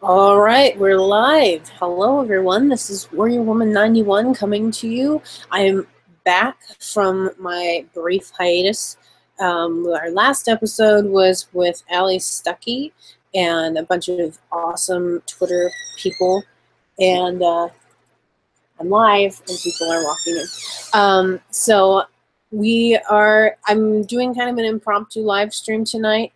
All right, we're live. Hello, everyone. This is Warrior Woman 91 coming to you. I am back from my brief hiatus. Our last episode was with Ali Stuckey and a bunch of awesome Twitter people, and I'm live, and people are walking in. I'm doing kind of an impromptu live stream tonight.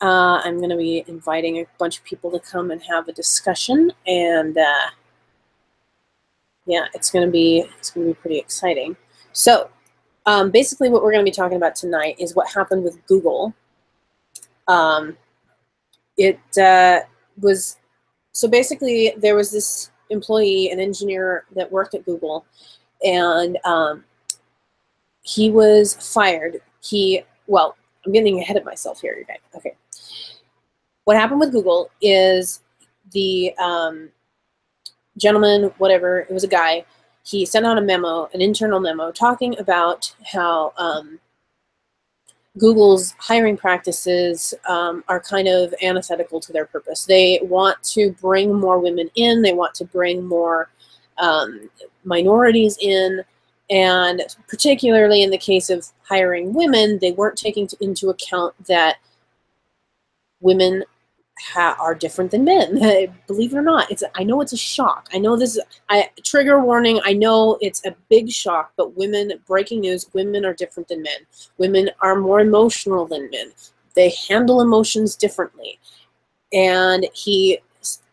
I'm going to be inviting a bunch of people to come and have a discussion, and yeah, it's going to be pretty exciting. So, basically, what we're going to be talking about tonight is what happened with Google. Basically there was this employee, an engineer that worked at Google, and he was fired. I'm getting ahead of myself here, you guys. Okay. What happened with Google is the gentleman, whatever, it was a guy, he sent out a memo, an internal memo, talking about how Google's hiring practices are kind of antithetical to their purpose. They want to bring more women in, they want to bring more minorities in, and particularly in the case of hiring women, they weren't taking into account that women are different than men. Believe it or not, I know it's a shock. I know this is trigger warning. I know it's a big shock, but breaking news, women are different than men. Women are more emotional than men. They handle emotions differently. And he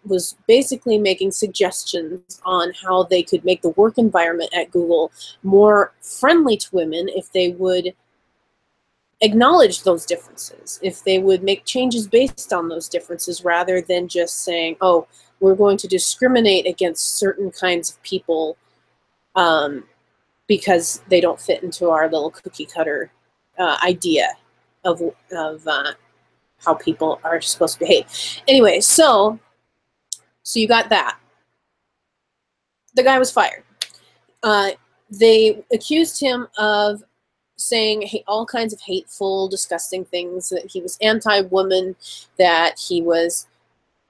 was basically making suggestions on how they could make the work environment at Google more friendly to women if they would acknowledge those differences, if they would make changes based on those differences rather than just saying, oh, we're going to discriminate against certain kinds of people because they don't fit into our little cookie cutter idea of how people are supposed to behave. Anyway, so you got that. The guy was fired. They accused him of saying all kinds of hateful, disgusting things, that he was anti-woman, that he was,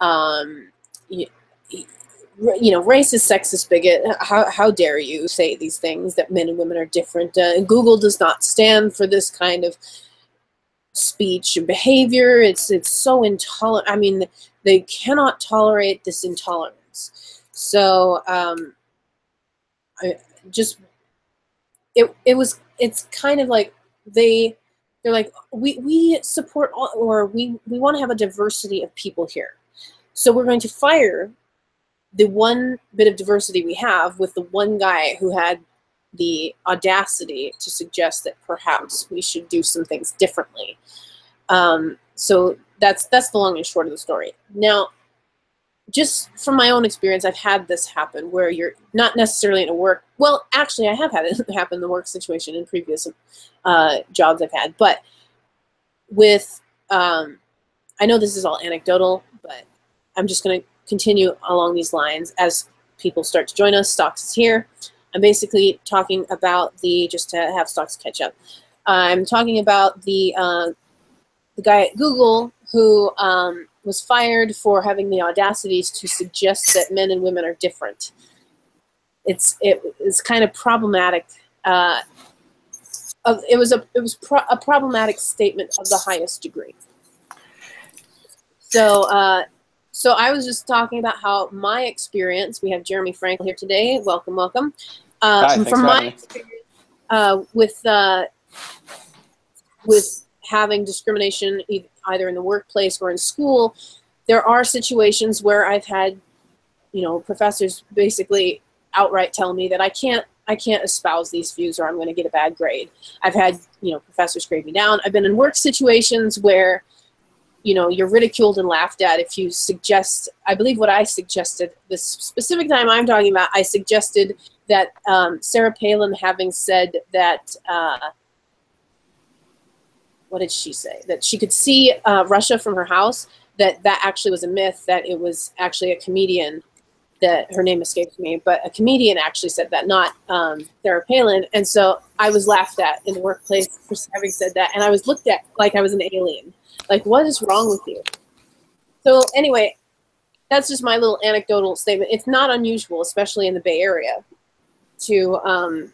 racist, sexist, bigot. How dare you say these things, that men and women are different. Google does not stand for this kind of speech and behavior. It's so intolerant. I mean, they cannot tolerate this intolerance. So it's kind of like they're like, we support all, or we want to have a diversity of people here. So we're going to fire the one bit of diversity we have with the one guy who had the audacity to suggest that perhaps we should do some things differently. So that's the long and short of the story. Now, just from my own experience, I've had this happen where you're not necessarily in a work, well, actually I have had it happen in the work situation in previous jobs I've had, but with, I know this is all anecdotal, but I'm just going to continue along these lines as people start to join us. Stocks is here. I'm basically talking about just to have Stocks catch up. I'm talking about the guy at Google who was fired for having the audacities to suggest that men and women are different. It's kind of problematic. It was a problematic statement of the highest degree. So I was just talking about how my experience. We have Jeremy Frankel here today. Welcome, welcome. Hi, thanks from for my having experience with having discrimination either in the workplace or in school, there are situations where I've had, professors basically outright tell me that I can't espouse these views or I'm going to get a bad grade. I've had, professors grade me down. I've been in work situations where, you're ridiculed and laughed at if you suggest, I believe what I suggested, this specific time I'm talking about, I suggested that Sarah Palin having said that, what did she say? That she could see Russia from her house, that actually was a myth, that it was actually a comedian, that her name escapes me, but a comedian actually said that, not Sarah Palin. And so I was laughed at in the workplace for having said that, and I was looked at like I was an alien. Like, what is wrong with you? So anyway, that's just my little anecdotal statement. It's not unusual, especially in the Bay Area, to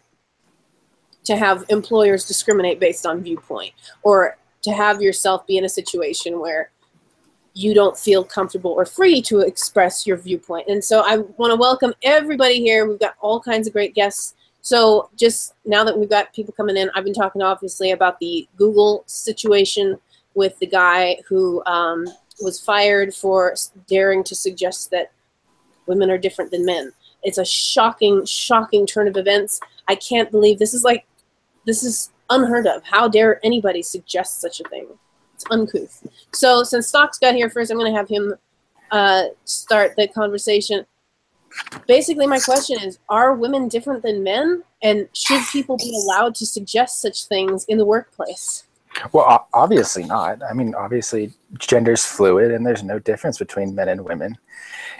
have employers discriminate based on viewpoint, or to have yourself be in a situation where you don't feel comfortable or free to express your viewpoint. And so I want to welcome everybody here. We've got all kinds of great guests. So just now that we've got people coming in, I've been talking obviously about the Google situation with the guy who was fired for daring to suggest that women are different than men. It's a shocking, shocking turn of events. I can't believe this is unheard of. How dare anybody suggest such a thing? It's uncouth. So since Stock's got here first, I'm going to have him start the conversation. Basically, my question is, are women different than men? And should people be allowed to suggest such things in the workplace? Well, obviously not. I mean, obviously, gender's fluid, and there's no difference between men and women.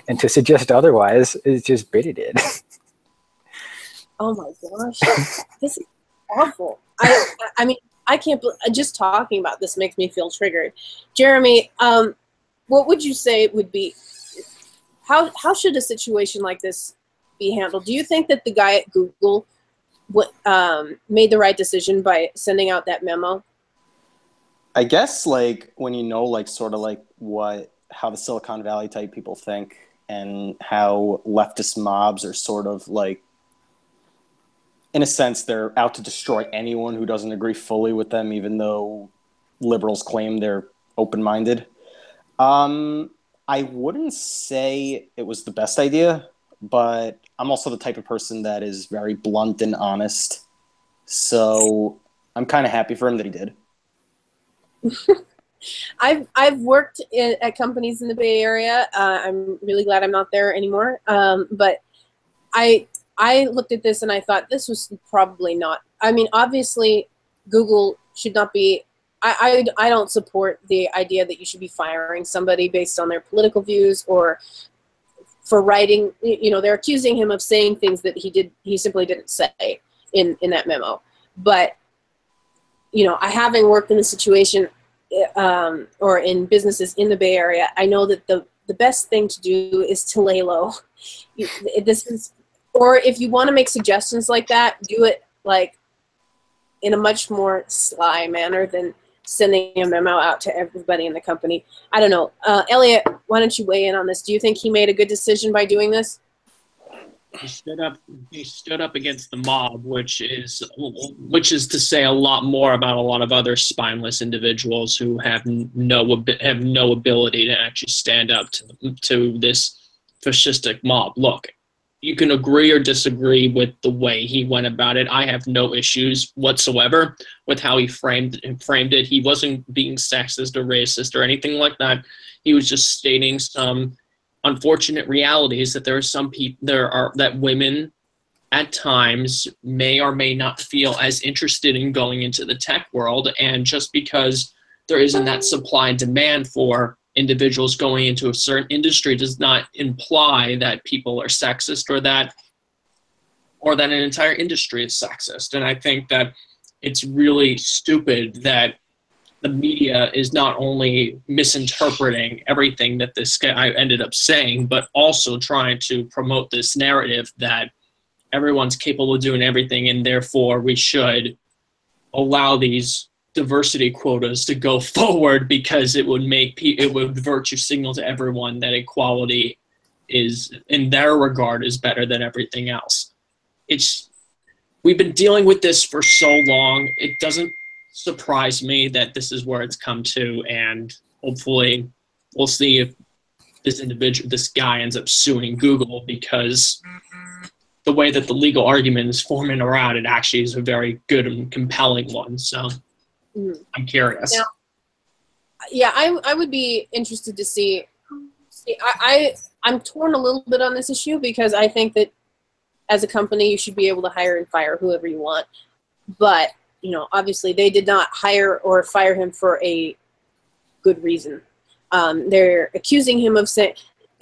And to suggest otherwise is just bigoted. Oh my gosh, this is awful. I mean, I can't. Just talking about this makes me feel triggered. Jeremy, what would you say would be? How should a situation like this be handled? Do you think that the guy at Google made the right decision by sending out that memo? I guess like when you know like sort of like how the Silicon Valley type people think, and how leftist mobs are sort of like, in a sense, they're out to destroy anyone who doesn't agree fully with them, even though liberals claim they're open-minded. I wouldn't say it was the best idea, but I'm also the type of person that is very blunt and honest. So I'm kind of happy for him that he did. I've worked at companies in the Bay Area. I'm really glad I'm not there anymore. But I looked at this and I thought this was probably not. I mean, obviously, Google should not be. I don't support the idea that you should be firing somebody based on their political views or for writing. You know, they're accusing him of saying things that he simply didn't say in that memo. But you know, having worked in the situation or in businesses in the Bay Area, I know that the best thing to do is to lay low. Or if you want to make suggestions like that, do it like in a much more sly manner than sending a memo out to everybody in the company. I don't know. Elliot, why don't you weigh in on this? Do you think he made a good decision by doing this? He stood up against the mob, which is to say a lot more about a lot of other spineless individuals who have no ability to actually stand up to this fascistic mob. Look, you can agree or disagree with the way he went about it. I have no issues whatsoever with how he framed it. He wasn't being sexist or racist or anything like that. He was just stating some unfortunate realities that there are some people that women at times may or may not feel as interested in going into the tech world, and just because there isn't that supply and demand for individuals going into a certain industry does not imply that people are sexist or that an entire industry is sexist. And I think that it's really stupid that the media is not only misinterpreting everything that this guy ended up saying, but also trying to promote this narrative that everyone's capable of doing everything, and therefore we should allow these diversity quotas to go forward because it would virtue signal to everyone that equality is, in their regard, is better than everything else. We've been dealing with this for so long. It doesn't surprise me that this is where it's come to, and hopefully we'll see if this guy ends up suing Google, because the way that the legal argument is forming around it actually is a very good and compelling one. So I'm curious. Now, yeah, I would be interested to see. I'm torn a little bit on this issue, because I think that as a company you should be able to hire and fire whoever you want. But you know, obviously they did not hire or fire him for a good reason. They're accusing him of saying,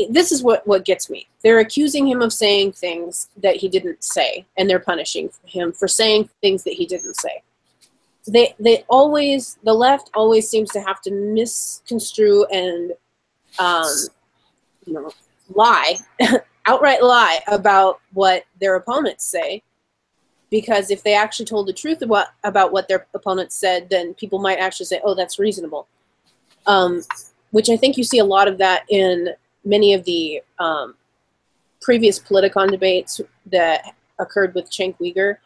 this is what gets me. They're accusing him of saying things that he didn't say, and they're punishing him for saying things that he didn't say. The left always seems to have to misconstrue and lie, outright lie about what their opponents say. Because if they actually told the truth about what their opponents said, then people might actually say, oh, that's reasonable. Which I think you see a lot of that in many of the previous Politicon debates that occurred with Cenk Uygur.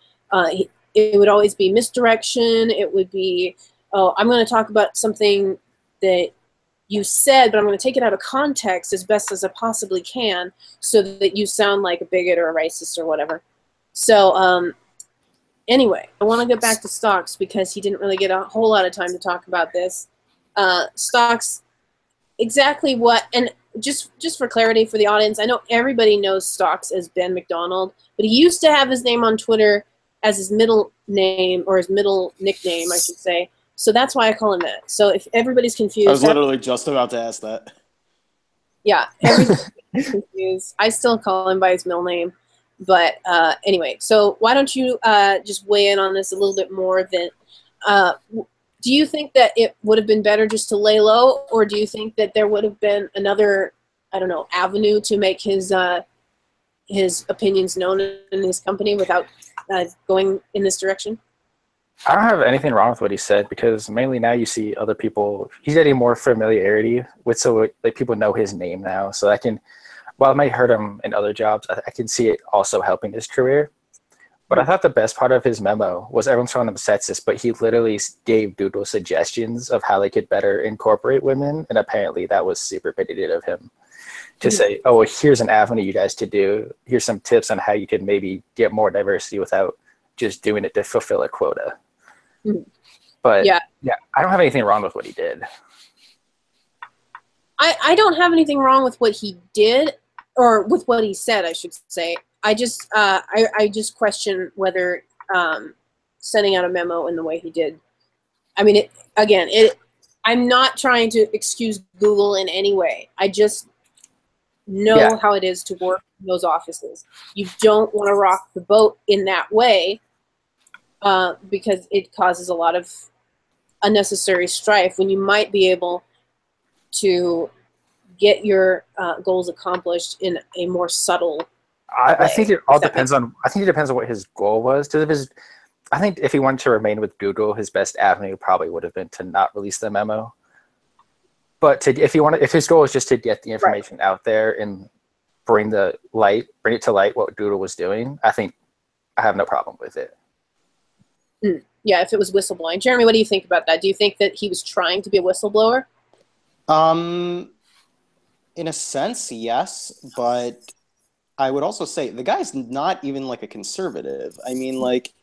It would always be misdirection. It would be, oh, I'm going to talk about something that you said, but I'm going to take it out of context as best as I possibly can so that you sound like a bigot or a racist or whatever. So anyway, I want to get back to Stocks because he didn't really get a whole lot of time to talk about this. Stocks, exactly what, and just for clarity for the audience, I know everybody knows Stocks as Ben McDonald, but he used to have his name on Twitter as his middle name, or his middle nickname, I should say. So that's why I call him that. So if everybody's confused. I was literally just about to ask that. Yeah, everybody's confused. I still call him by his middle name. But anyway, so why don't you just weigh in on this a little bit more than, do you think that it would have been better just to lay low, or do you think that there would have been another, I don't know, avenue to make his opinions known in his company without going in this direction? I don't have anything wrong with what he said, because mainly now you see other people, he's getting more familiarity with, so like people know his name now. So I can, while it might hurt him in other jobs, I can see it also helping his career. But I thought the best part of his memo was everyone's calling him sexist, but he literally gave Google suggestions of how they could better incorporate women, and apparently that was super bigoted of him to say, oh, well, here's an avenue you guys to do. Here's some tips on how you could maybe get more diversity without just doing it to fulfill a quota. But yeah, I don't have anything wrong with what he did. I don't have anything wrong with what he did, or with what he said, I should say. I just I just question whether sending out a memo in the way he did. I mean, I'm not trying to excuse Google in any way. I just know how it is to work in those offices. You don't want to rock the boat in that way because it causes a lot of unnecessary strife when you might be able to get your goals accomplished in a more subtle way. I think it all depends on. I think it depends on what his goal was. I think if he wanted to remain with Google, his best avenue probably would have been to not release the memo. But if his goal is just to get the information out there and bring it to light what Google was doing, I think I have no problem with it. Yeah, if it was whistleblowing. Jeremy, what do you think about that? Do you think that he was trying to be a whistleblower? In a sense, yes, but I would also say the guy's not even like a conservative. I mean, like,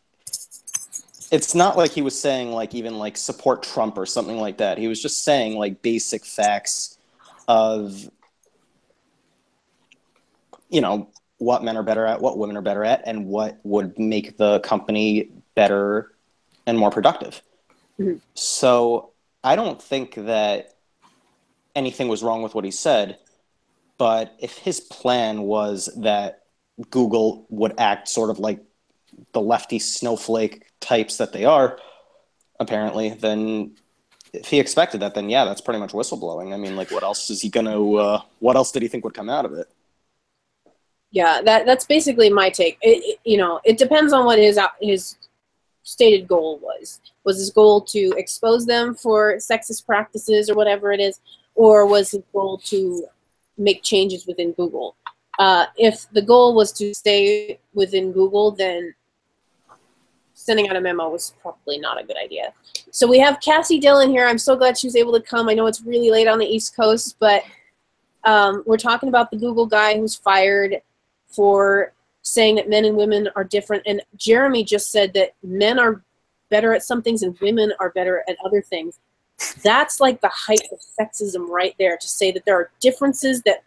it's not like he was saying like even like support Trump or something like that. He was just saying like basic facts of, you know, what men are better at, what women are better at, and what would make the company better and more productive. Mm-hmm. So I don't think that anything was wrong with what he said. But if his plan was that Google would act sort of like the lefty snowflake types that they are, apparently, then if he expected that, then yeah, that's pretty much whistleblowing. I mean, like, what else is he going to, what else did he think would come out of it? Yeah, that's basically my take. It depends on what his stated goal was. Was his goal to expose them for sexist practices or whatever it is, or was his goal to make changes within Google? If the goal was to stay within Google, then sending out a memo was probably not a good idea. So we have Cassie Dylan here. I'm so glad she was able to come. I know it's really late on the East Coast, but we're talking about the Google guy who's fired for saying that men and women are different. And Jeremy just said that men are better at some things and women are better at other things. That's like the height of sexism right there, to say that there are differences, that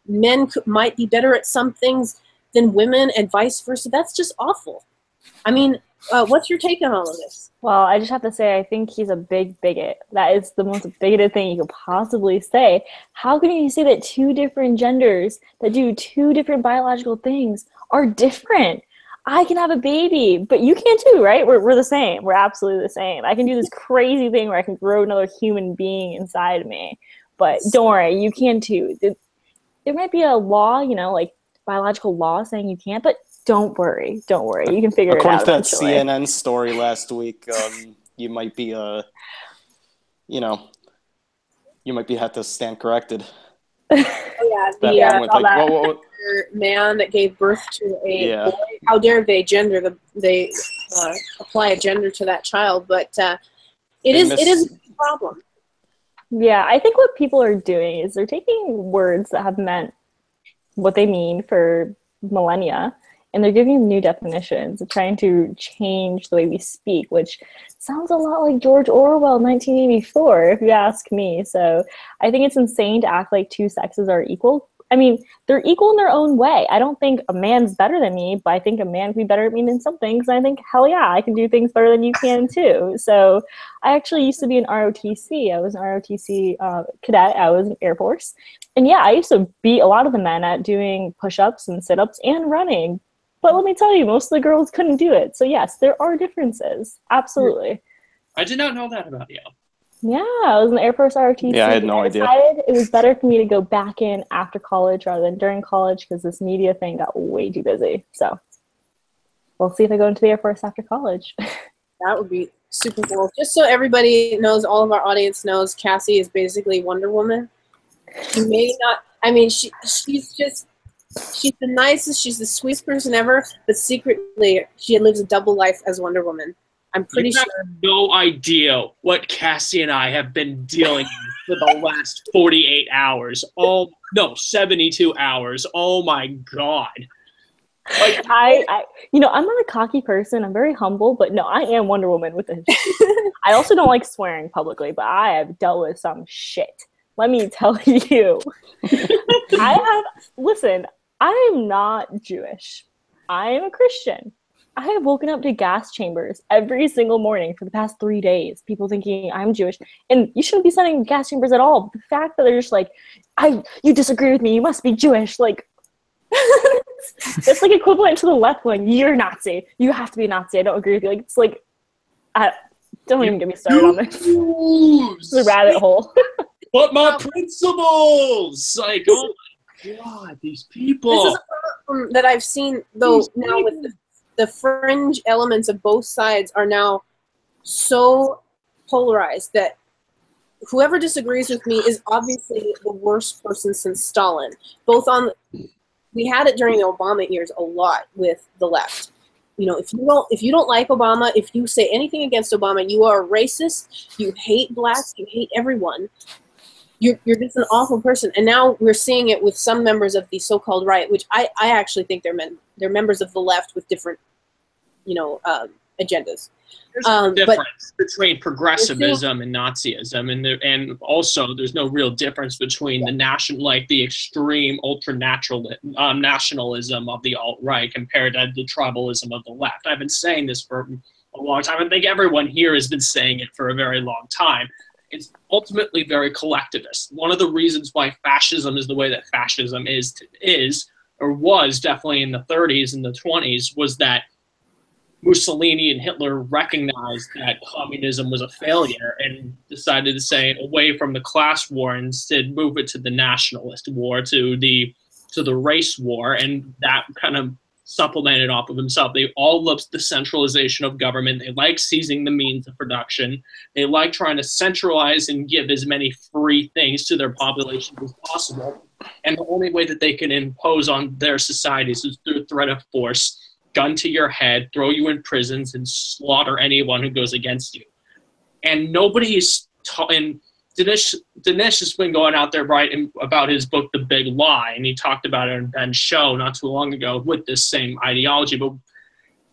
men might be better at some things than women and vice versa. That's just awful. I mean, what's your take on all of this? Well, I just have to say, I think he's a big bigot. That is the most bigoted thing you could possibly say. How can you say that two different genders that do two different biological things are different? I can have a baby, but you can too, right? We're the same. We're absolutely the same. I can do this crazy thing where I can grow another human being inside of me. But don't worry, you can too. there might be a law, you know, like biological law saying you can't, but don't worry. You can figure it out. According to that eventually. CNN story last week, you might be have to stand corrected. Oh yeah, what? Man that gave birth to a Yeah. boy. How dare they apply a gender to that child? But it is a problem. Yeah, I think what people are doing is they're taking words that have meant what they mean for millennia, and they're giving them new definitions, trying to change the way we speak, which sounds a lot like George Orwell 1984, if you ask me. So I think it's insane to act like two sexes are equal. I mean, they're equal in their own way. I don't think a man's better than me, but I think a man can be better at me than some things. And I think, hell yeah, I can do things better than you can too. So I actually used to be an ROTC. I was an ROTC cadet. I was in Air Force. And yeah, I used to beat a lot of the men at doing push-ups and sit-ups and running. But let me tell you, most of the girls couldn't do it. So yes, there are differences. Absolutely. I did not know that about you. Yeah, I was in the Air Force ROTC. Yeah, I had no idea. Decided it was better for me to go back in after college rather than during college because this media thing got way too busy. So we'll see if I go into the Air Force after college. That would be super cool. Just so everybody knows, all of our audience knows, Cassie is basically Wonder Woman. She may not, I mean, she's the nicest, she's the sweetest person ever, but secretly she lives a double life as Wonder Woman. I'm pretty sure. You have no idea what Cassie and I have been dealing with for the last 48 hours. 72 hours. Oh my God. Like, I'm not a cocky person. I'm very humble, but no, I am Wonder Woman with a I also don't like swearing publicly, but I have dealt with some shit. Let me tell you. Listen, I am not Jewish. I am a Christian. I have woken up to gas chambers every single morning for the past 3 days. People thinking I'm Jewish. And you shouldn't be sending gas chambers at all. The fact that they're just like, you disagree with me, you must be Jewish. Like, it's like equivalent to the left going, you're Nazi. You have to be a Nazi. I don't agree with you. Like, it's like, don't even get me started on this. It's a rabbit hole. But my principles! Like, oh my God, these people. This is a problem that I've seen, though, now with the fringe elements of both sides are now so polarized that whoever disagrees with me is obviously the worst person since Stalin. We had it during the Obama years a lot with the left. You know, if you don't like Obama, if you say anything against Obama, you are a racist, you hate blacks, you hate everyone. You're just an awful person. And now we're seeing it with some members of the so-called right, which I actually think they're members of the left with different, agendas. There's a difference between progressivism and Nazism, and also there's no real difference between the extreme nationalism of the alt-right compared to the tribalism of the left. I've been saying this for a long time. I think everyone here has been saying it for a very long time. It's ultimately very collectivist. One of the reasons why fascism is the way that fascism is or was definitely in the 30s and the 20s was that Mussolini and Hitler recognized that communism was a failure and decided to say away from the class war and instead move it to the nationalist war, to the race war, and that kind of supplemented off of himself. They all loved the centralization of government. They like seizing the means of production. They like trying to centralize and give as many free things to their population as possible. And the only way that they can impose on their societies is through threat of force, gun to your head, throw you in prisons, and slaughter anyone who goes against you. And nobody's and Dinesh has been going out there writing about his book, The Big Lie, and he talked about it on Ben's show not too long ago with this same ideology. But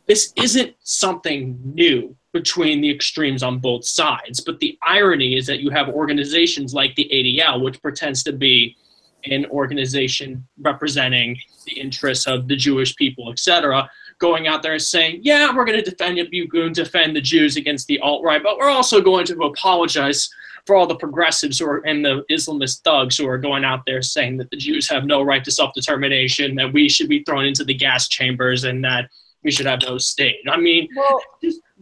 this isn't something new between the extremes on both sides. But the irony is that you have organizations like the ADL, which pretends to be an organization representing the interests of the Jewish people, etc., going out there and saying, yeah, we're going to defend you, going to defend the Jews against the alt-right, but we're also going to apologize for all the progressives and the Islamist thugs who are going out there saying that the Jews have no right to self-determination, that we should be thrown into the gas chambers, and that we should have no state. I mean, well,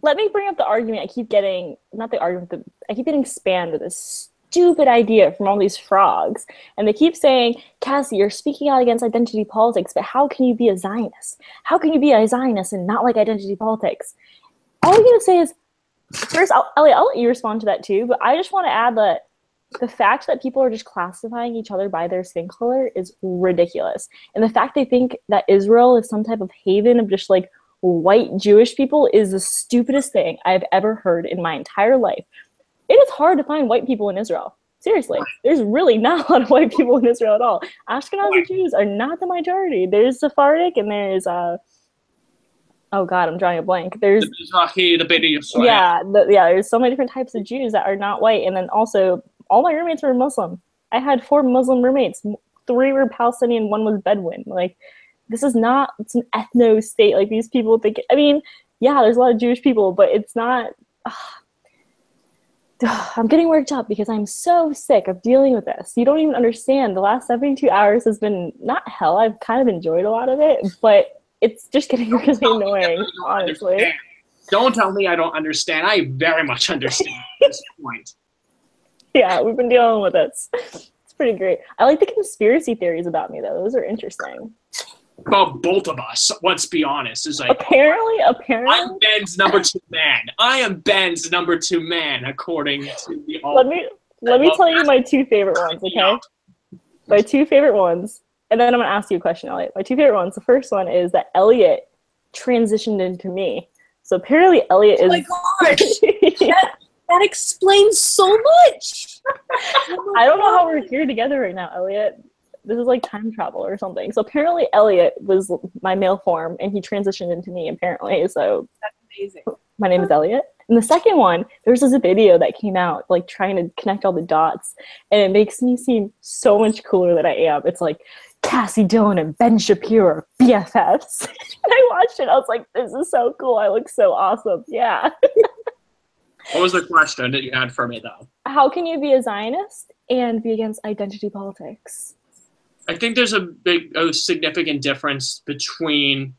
let me bring up the argument I keep getting, not the argument, I keep getting spammed with this stupid idea from all these frogs. And they keep saying, Cassie, you're speaking out against identity politics, but how can you be a Zionist? How can you be a Zionist and not like identity politics? All I'm going to say is, first, Elliot, I'll let you respond to that too, but I just want to add that the fact that people are just classifying each other by their skin color is ridiculous. And the fact they think that Israel is some type of haven of just like white Jewish people is the stupidest thing I've ever heard in my entire life. It is hard to find white people in Israel. Seriously, there's really not a lot of white people in Israel at all. Ashkenazi Jews are not the majority. There's Sephardic and there's oh God, I'm drawing a blank. There's the Beta Yisrael. Yeah, there's so many different types of Jews that are not white. And then also, all my roommates were Muslim. I had 4 Muslim roommates. 3 were Palestinian, 1 was Bedouin. Like, this is not, it's an ethno state. Like, these people think, I mean, yeah, there's a lot of Jewish people, but it's not, I'm getting worked up because I'm so sick of dealing with this. You don't even understand. The last 72 hours has been not hell. I've kind of enjoyed a lot of it, but it's just getting really annoying, honestly. Don't tell me I don't understand. I very much understand at this point. Yeah, we've been dealing with this. It's pretty great. I like the conspiracy theories about me, though. Those are interesting. Well, both of us, let's be honest. Is like apparently. I'm Ben's number 2 man. I am Ben's number 2 man, according to the Let me tell you my 2 favorite ones, okay? My 2 favorite ones. And then I'm going to ask you a question, Elliot. My 2 favorite ones. The first one is that Elliot transitioned into me. So apparently Elliot is... Oh my gosh! That explains so much! I don't know how we're here together right now, Elliot. This is like time travel or something. So apparently Elliot was my male form, and he transitioned into me, apparently. So that's amazing. My name is Elliot. And the second one, there's this video that came out, like trying to connect all the dots, and it makes me seem so much cooler than I am. It's like, Cassie Dylan and Ben Shapiro are BFFs. And I watched it. I was like, this is so cool. I look so awesome. Yeah. What was the question that you had for me, though? How can you be a Zionist and be against identity politics? I think there's a significant difference between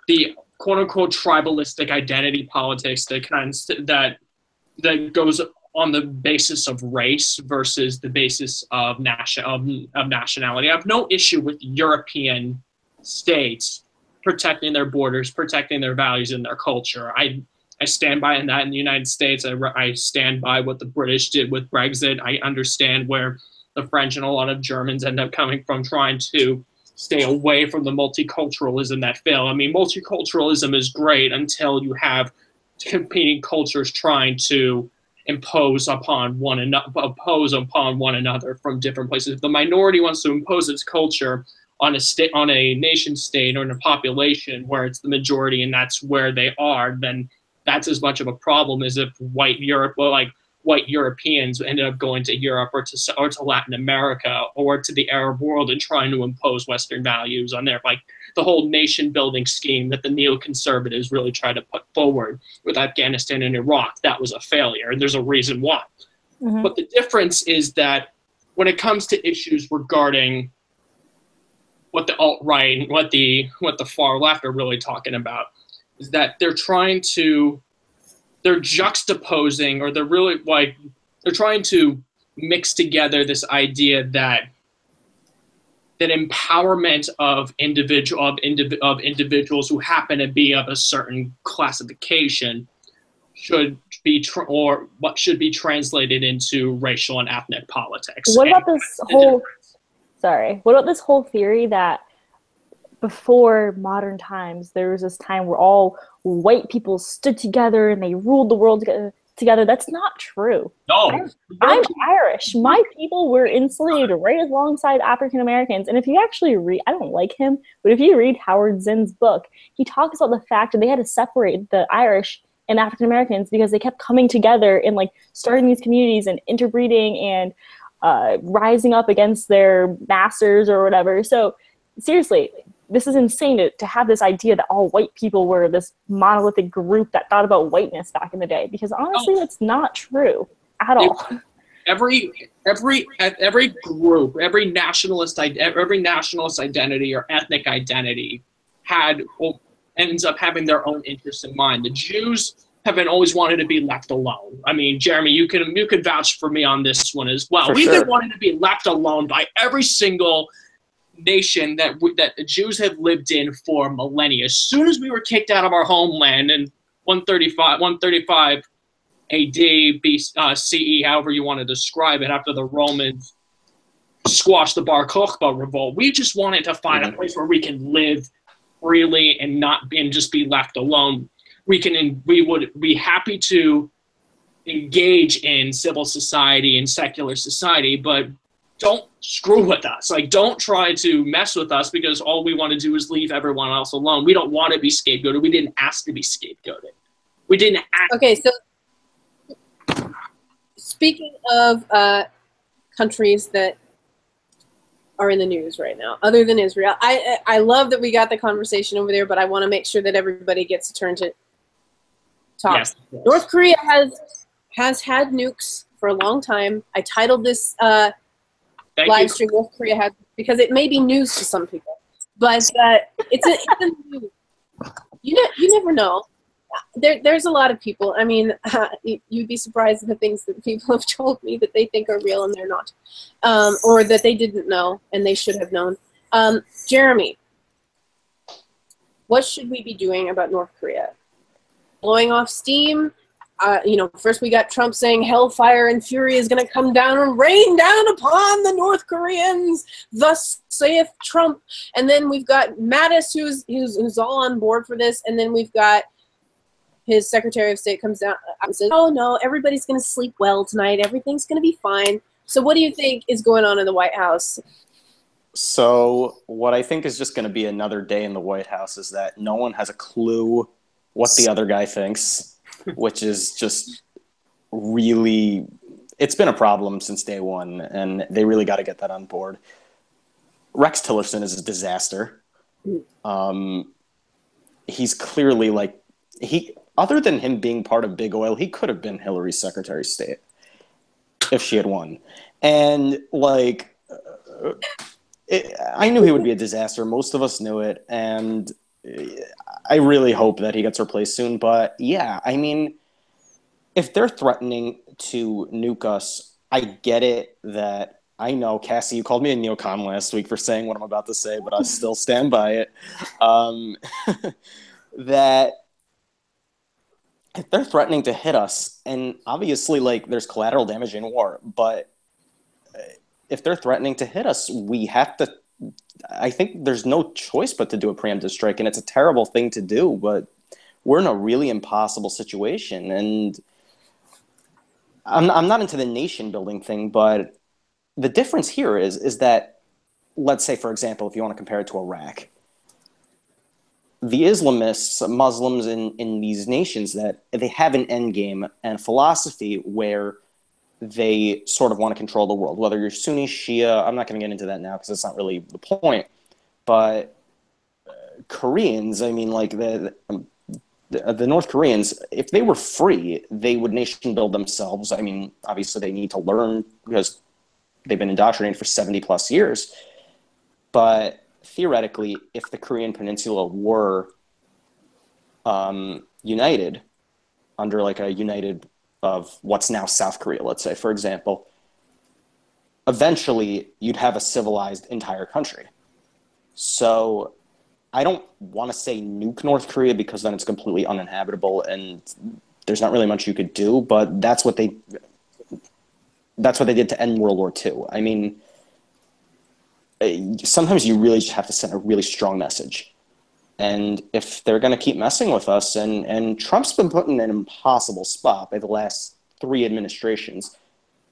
the quote-unquote tribalistic identity politics that goes on the basis of race versus the basis of nationality. I have no issue with European states protecting their borders, protecting their values and their culture. I stand by that in the United States. I stand by what the British did with Brexit. I understand where the French and a lot of Germans end up coming from, trying to stay away from the multiculturalism that failed. I mean, multiculturalism is great until you have competing cultures trying to impose upon one another from different places. If the minority wants to impose its culture on a nation state or in a population where it's the majority and that's where they are, then that's as much of a problem as if white Europeans ended up going to Europe or to Latin America or to the Arab world and trying to impose Western values on there. Like the whole nation building scheme that the neoconservatives really tried to put forward with Afghanistan and Iraq, that was a failure, and there's a reason why. Mm-hmm. But the difference is that when it comes to issues regarding what the alt-right and what the far left are really talking about, is that they're juxtaposing, or they're trying to mix together this idea that empowerment of individuals who happen to be of a certain classification should be translated into racial and ethnic politics. What about this whole theory that before modern times, there was this time where all white people stood together and they ruled the world together? That's not true. No. I'm Irish. My people were enslaved right alongside African Americans. And if you actually read, I don't like him, but if you read Howard Zinn's book, he talks about the fact that they had to separate the Irish and African Americans because they kept coming together and like starting these communities and interbreeding and rising up against their masters or whatever. So seriously, this is insane to have this idea that all white people were this monolithic group that thought about whiteness back in the day, because honestly, that's not true at all. Every group, every nationalist identity or ethnic identity ends up having their own interests in mind. The Jews always wanted to be left alone. I mean, Jeremy, you can vouch for me on this one as well. We've been wanting to be left alone by every single nation that the Jews have lived in for millennia. As soon as we were kicked out of our homeland in 135 AD, CE, however you want to describe it, after the Romans squashed the Bar Kokhba revolt, we just wanted to find a place where we can live freely and just be left alone. We would be happy to engage in civil society and secular society, but don't screw with us. Like, don't try to mess with us, because all we want to do is leave everyone else alone. We don't want to be scapegoated. We didn't ask to be scapegoated. We didn't ask. Okay, so speaking of countries that are in the news right now, other than Israel, I love that we got the conversation over there, but I want to make sure that everybody gets a turn to talk. Yes. North Korea has had nukes for a long time. I titled this live stream North Korea had, because it may be news to some people, but it's a news. You never know. There's a lot of people. I mean, you'd be surprised at the things that people have told me that they think are real and they're not, or that they didn't know and they should have known. Jeremy, what should we be doing about North Korea? Blowing off steam? First we got Trump saying hellfire and fury is going to come down and rain down upon the North Koreans, thus saith Trump. And then we've got Mattis, who's all on board for this. And then we've got his Secretary of State comes down and says, oh no, everybody's going to sleep well tonight. Everything's going to be fine. So what do you think is going on in the White House? So what I think is just going to be another day in the White House is that no one has a clue what the other guy thinks, which is just really, it's been a problem since day one, and they really got to get that on board. Rex Tillerson is a disaster. He's clearly other than him being part of Big Oil, he could have been Hillary's Secretary of State if she had won. And I knew he would be a disaster. Most of us knew it, and I really hope that he gets replaced soon. But yeah, I mean, if they're threatening to nuke us, I get it. That I know, Cassie, you called me a neocon last week for saying what I'm about to say, but I still stand by it. That if they're threatening to hit us, and obviously there's collateral damage in war, but if they're threatening to hit us, we have to, I think there's no choice but to do a preemptive strike, and it's a terrible thing to do, but we're in a really impossible situation. And I'm not into the nation building thing, but the difference here is that, let's say, for example, if you want to compare it to Iraq, the Islamists, Muslims in these nations, that they have an end game and philosophy where they sort of want to control the world, whether you're Sunni, Shia. I'm not going to get into that now because it's not really the point. But Koreans, I mean, the North Koreans, if they were free, they would nation build themselves. I mean, obviously they need to learn because they've been indoctrinated for 70 plus years. But theoretically, if the Korean Peninsula were united under a united of what's now South Korea, let's say, for example, eventually you'd have a civilized entire country. So I don't want to say nuke North Korea because then it's completely uninhabitable and there's not really much you could do, but that's what they did to end World War II. I mean, sometimes you really just have to send a really strong message. And if they're going to keep messing with us, and Trump's been put in an impossible spot by the last 3 administrations.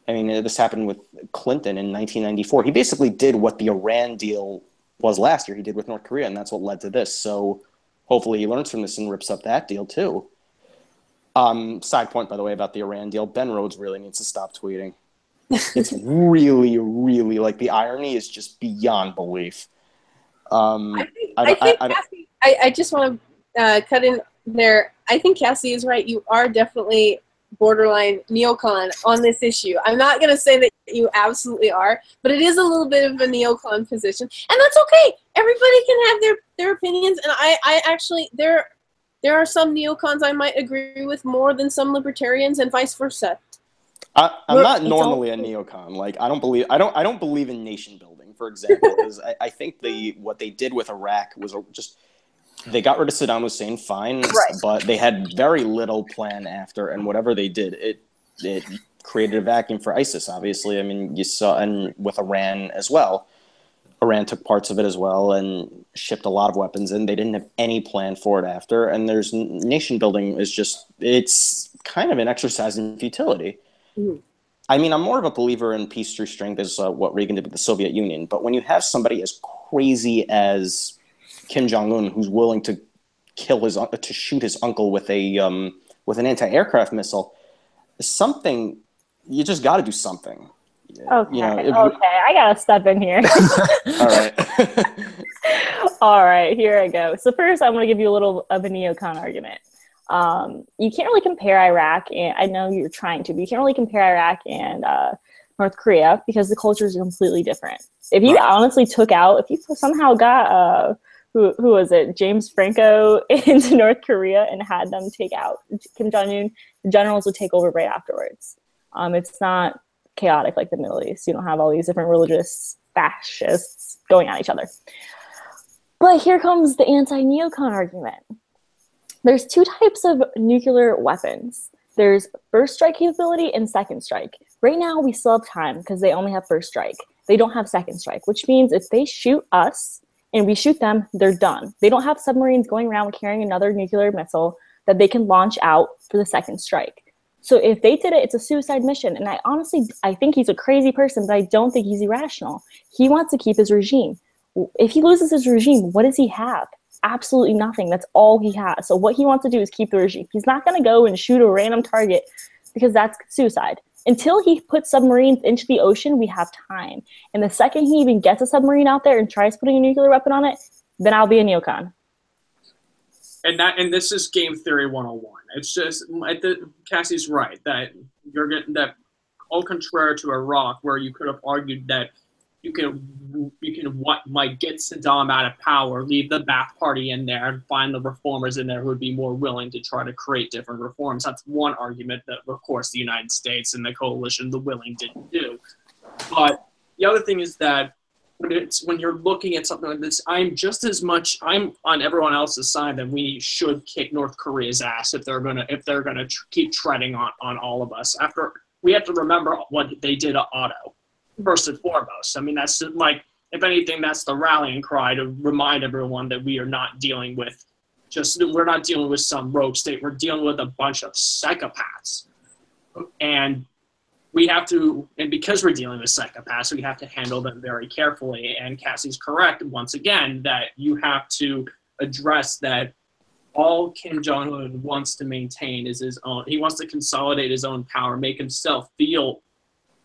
I mean, this happened with Clinton in 1994. He basically did what the Iran deal was last year. He did with North Korea, and that's what led to this. So hopefully he learns from this and rips up that deal too. Side point, by the way, about the Iran deal, Ben Rhodes really needs to stop tweeting. It's really, really, the irony is just beyond belief. I just want to cut in there. I think Cassie is right. You are definitely borderline neocon on this issue. I'm not going to say that you absolutely are, but it is a little bit of a neocon position, and that's okay. Everybody can have their opinions, and I actually, there are some neocons I might agree with more than some libertarians, and vice versa. I'm not normally a neocon. Like I don't believe in nation building, for example, because I think what they did with Iraq was just they got rid of Saddam Hussein, fine, but they had very little plan after, and whatever they did, it created a vacuum for ISIS. Obviously, I mean, you saw, and with Iran as well. Iran took parts of it as well and shipped a lot of weapons in. They didn't have any plan for it after. And there's nation building is just, it's kind of an exercise in futility. Mm-hmm. I mean, I'm more of a believer in peace through strength as what Reagan did with the Soviet Union. But when you have somebody as crazy as Kim Jong-un, who's willing to to shoot his uncle with an anti-aircraft missile, something, you just got to do something. Okay, I gotta step in here. All right. All right, here I go. So first, I'm gonna give you a little of a neocon argument. You can't really compare Iraq, and I know you're trying to, but you can't really compare Iraq and North Korea because the cultures are completely different. If you honestly took out, if you somehow got who was it, James Franco into North Korea and had them take out Kim Jong-un, the generals would take over right afterwards. It's not chaotic like the Middle East. You don't have all these different religious fascists going at each other. But here comes the anti-neocon argument. There's two types of nuclear weapons. There's first strike capability and second strike. Right now, we still have time because they only have first strike. They don't have second strike, which means if they shoot us and we shoot them, they're done. They don't have submarines going around carrying another nuclear missile that they can launch out for the second strike. So if they did it, it's a suicide mission. And I think he's a crazy person, but I don't think he's irrational. He wants to keep his regime. If he loses his regime, what does he have? Absolutely nothing. That's all he has. So what he wants to do is keep the regime. He's not going to go and shoot a random target because that's suicide. Until he puts submarines into the ocean, we have time. And the second he even gets a submarine out there and tries putting a nuclear weapon on it, then I'll be a neocon. And this is game theory 101. It's just Cassie's right that you're getting that au contraire to Iraq, where you could have argued that you can what might get Saddam out of power, leave the Ba'ath Party in there, and find the reformers in there who would be more willing to try to create different reforms. That's one argument that, of course, the United States and the coalition, the willing, didn't do. But the other thing is that when you're looking at something like this, I'm on everyone else's side that we should kick North Korea's ass if they're gonna keep treading on all of us. After we have to remember what they did to Otto, first and foremost. I mean, that's like, if anything, that's the rallying cry to remind everyone that we are not dealing with we're not dealing with some rogue state. We're dealing with a bunch of psychopaths, and we have to, and because we're dealing with psychopaths, we have to handle them very carefully. And Cassie's correct, once again, that you have to address that all Kim Jong-un wants to maintain is his own. He wants to consolidate his own power, make himself feel.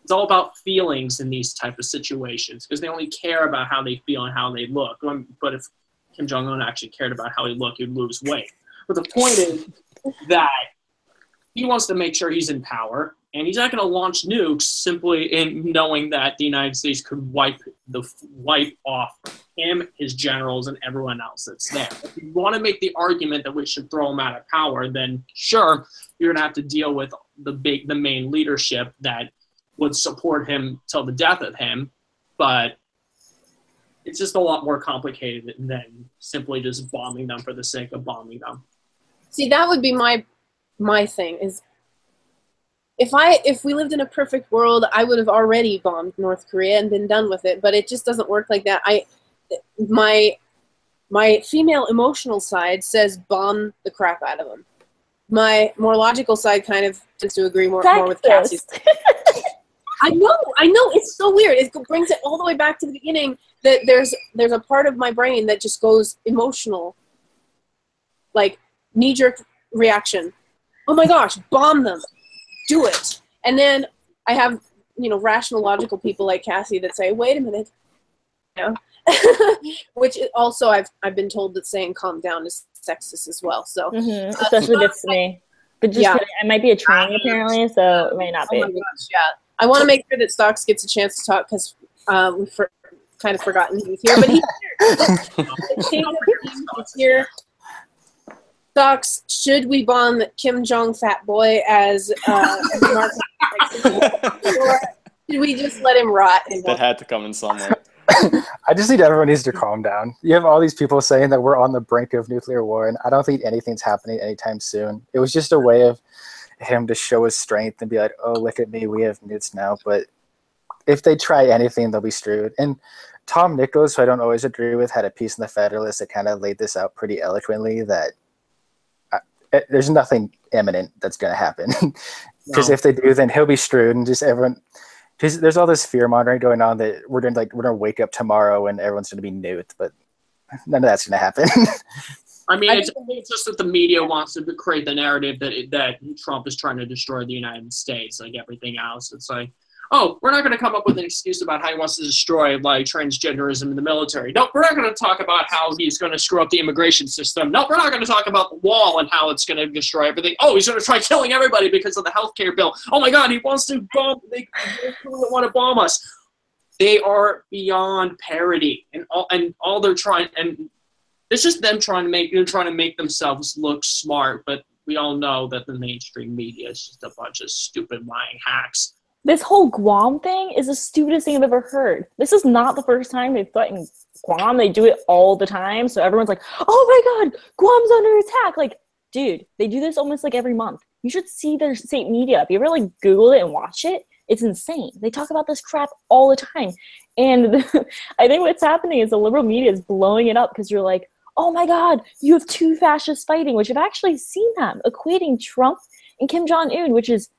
It's all about feelings in these type of situations because they only care about how they feel and how they look. But if Kim Jong-un actually cared about how he looked, he'd lose weight. But the point is that he wants to make sure he's in power. And he's not going to launch nukes simply in knowing that the United States could wipe off him, his generals, and everyone else that's there. If you want to make the argument that we should throw him out of power, then sure, you're going to have to deal with the main leadership that would support him till the death of him. But it's just a lot more complicated than simply just bombing them for the sake of bombing them. See, that would be my thing is, if we lived in a perfect world, I would have already bombed North Korea and been done with it. But it just doesn't work like that. My female emotional side says bomb the crap out of them. My more logical side kind of tends to agree more with Cassie. I know. It's so weird. It brings it all the way back to the beginning that there's a part of my brain that just goes emotional, like knee-jerk reaction. Oh my gosh, bomb them. Do it. And then I have, rational, logical people like Cassie that say, wait a minute. Which also I've been told that saying calm down is sexist as well. So especially gets to me. But just kidding, I might be a tranny apparently, so it may not be. Oh my gosh, yeah. I want to make sure that Stocks gets a chance to talk because we've kind of forgotten he was here. But he's here. He's here. Stocks, should we bomb Kim Jong Fat Boy as Mark, or should we just let him rot? That had to come in somewhere. I just think everyone needs to calm down. You have all these people saying that we're on the brink of nuclear war, and I don't think anything's happening anytime soon. It was just a way of him to show his strength and be like, oh, look at me, we have nukes now. But if they try anything, they'll be screwed. And Tom Nichols, who I don't always agree with, had a piece in the Federalist that kind of laid this out pretty eloquently, that there's nothing imminent that's going to happen. Because if they do, then he'll be screwed, and just everyone... There's all this fear mongering going on that we're gonna wake up tomorrow and everyone's gonna be nuked, but none of that's gonna happen. I mean, it's just that the media wants to create the narrative that Trump is trying to destroy the United States, like everything else. It's like, oh, we're not going to come up with an excuse about how he wants to destroy like transgenderism in the military. No, we're not going to talk about how he's going to screw up the immigration system. No, we're not going to talk about the wall and how it's going to destroy everything. Oh, he's going to try killing everybody because of the healthcare bill. Oh my God, he wants to bomb. They want to bomb us. They are beyond parody, and all they're trying, and it's just them trying to make themselves look smart. But we all know that the mainstream media is just a bunch of stupid lying hacks. This whole Guam thing is the stupidest thing I've ever heard. This is not the first time they've threatened Guam. They do it all the time. So everyone's like, oh my God, Guam's under attack. Like, dude, they do this almost like every month. You should see their state media. If you ever like Google it and watch it, it's insane. They talk about this crap all the time. And I think what's happening is the liberal media is blowing it up because you're like, oh my God, you have two fascists fighting, which I've actually seen them equating Trump and Kim Jong-un, which is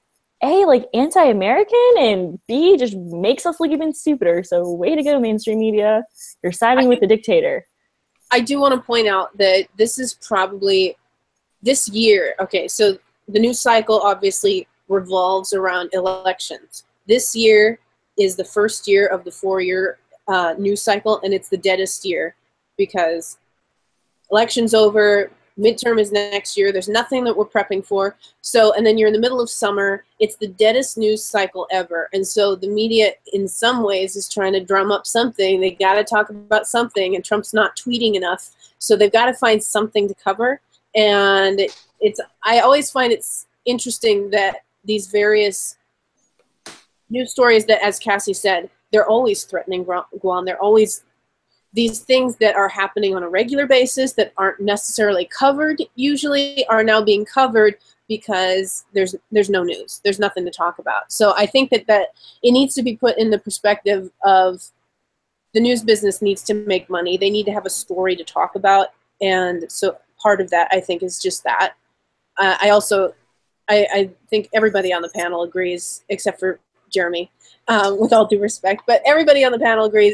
A, like anti-American, and B, just makes us look even stupider. So way to go, mainstream media. You're siding with the dictator. I do want to point out that this is probably this year. Okay, so the news cycle obviously revolves around elections. This year is the first year of the 4-year news cycle, and it's the deadest year because election's over, midterm is next year, there's nothing that we're prepping for. So, and then you're in the middle of summer, it's the deadest news cycle ever. And so the media in some ways is trying to drum up something. They got to talk about something, and Trump's not tweeting enough. So they've got to find something to cover. And I always find it's interesting that these various news stories that, as Cassie said, they're always threatening Guam. They're always these things that are happening on a regular basis that aren't necessarily covered usually are now being covered because there's no news. There's nothing to talk about. So I think that it needs to be put in the perspective of the news business needs to make money. They need to have a story to talk about. And so part of that, I think, is just that. I think everybody on the panel agrees, except for Jeremy, with all due respect. But everybody on the panel agrees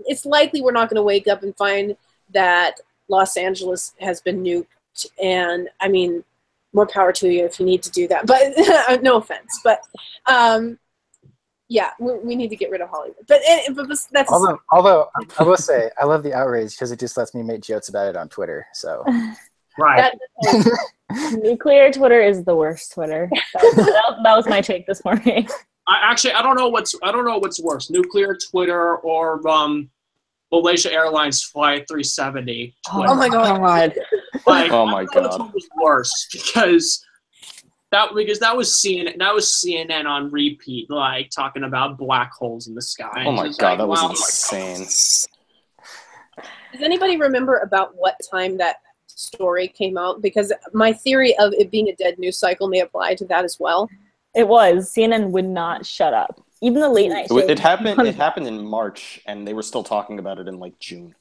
it's likely we're not going to wake up and find that Los Angeles has been nuked. And I mean, more power to you if you need to do that. But no offense. But yeah, we need to get rid of Hollywood. But that's although I will say I love the outrage because it just lets me make jokes about it on Twitter. So right. Nuclear Twitter is the worst Twitter. That was my take this morning. I don't know what's worse, nuclear Twitter or Malaysia Airlines Flight 370. Oh my God! Like, oh my God! It was worse because that was CNN on repeat, like talking about black holes in the sky. Oh my God, that was insane. Does anybody remember about what time that story came out? Because my theory of it being a dead news cycle may apply to that as well. It was. CNN would not shut up. Even the late night shows. It happened in March, and they were still talking about it in like June.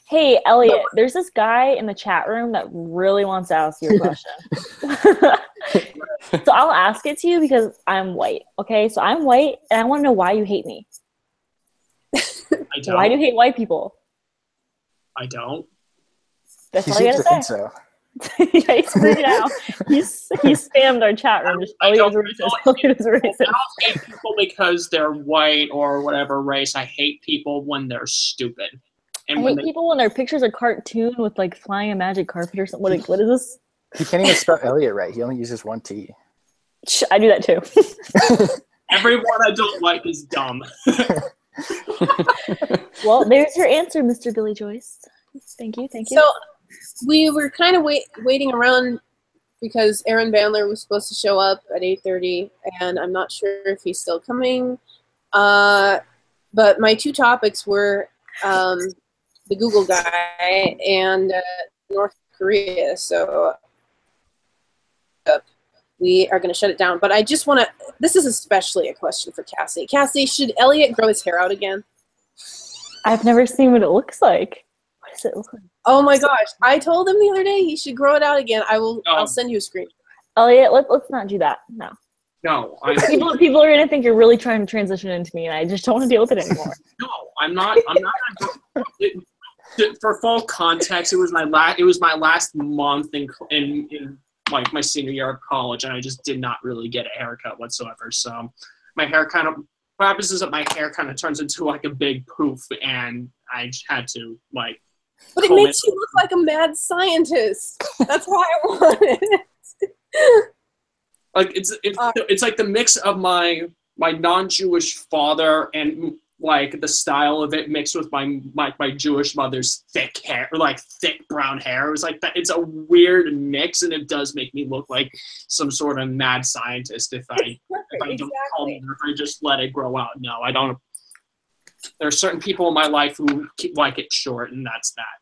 Hey, Elliot, there's this guy in the chat room that really wants to ask you a question. So I'll ask it to you because I'm white, okay? So I'm white, and I want to know why you hate me. Why do you hate white people? I don't. That's all you gotta say. Think so. Yeah, he's freaking out. He spammed our chat room. I don't hate people because they're white or whatever race. I hate people when they're stupid. And I hate people when their pictures are cartoon with like flying a magic carpet or something. What is this? He can't even spell Elliot right. He only uses one T. I do that too. Everyone I don't like is dumb. Well, there's your answer, Mr. Billy Joyce. Thank you. So we were kind of waiting around because Aaron Bandler was supposed to show up at 8:30, and I'm not sure if he's still coming. But my two topics were the Google guy and North Korea. So we are going to shut it down. But I just want to, this is especially a question for Cassie. Cassie, should Elliott grow his hair out again? I've never seen what it looks like. What does it look like? Oh my gosh. I told him the other day he should grow it out again. I'll send you a screenshot. Elliott, let's not do that. No. No, people are gonna think you're really trying to transition into me, and I just don't want to deal with it anymore. No, I'm not. For full context, it was my last month in like my senior year of college, and I just did not really get a haircut whatsoever. So my hair what happens is that my hair kind of turns into like a big poof, and I had to like. But it makes you look like a mad scientist. That's why I want it. Like it's like the mix of my non-Jewish father and like the style of it mixed with my Jewish mother's thick hair, or like thick brown hair. It was like that. It's a weird mix, and it does make me look like some sort of mad scientist if I don't call it, or if I just let it grow out. No, I don't. There are certain people in my life who like it short, and that's that.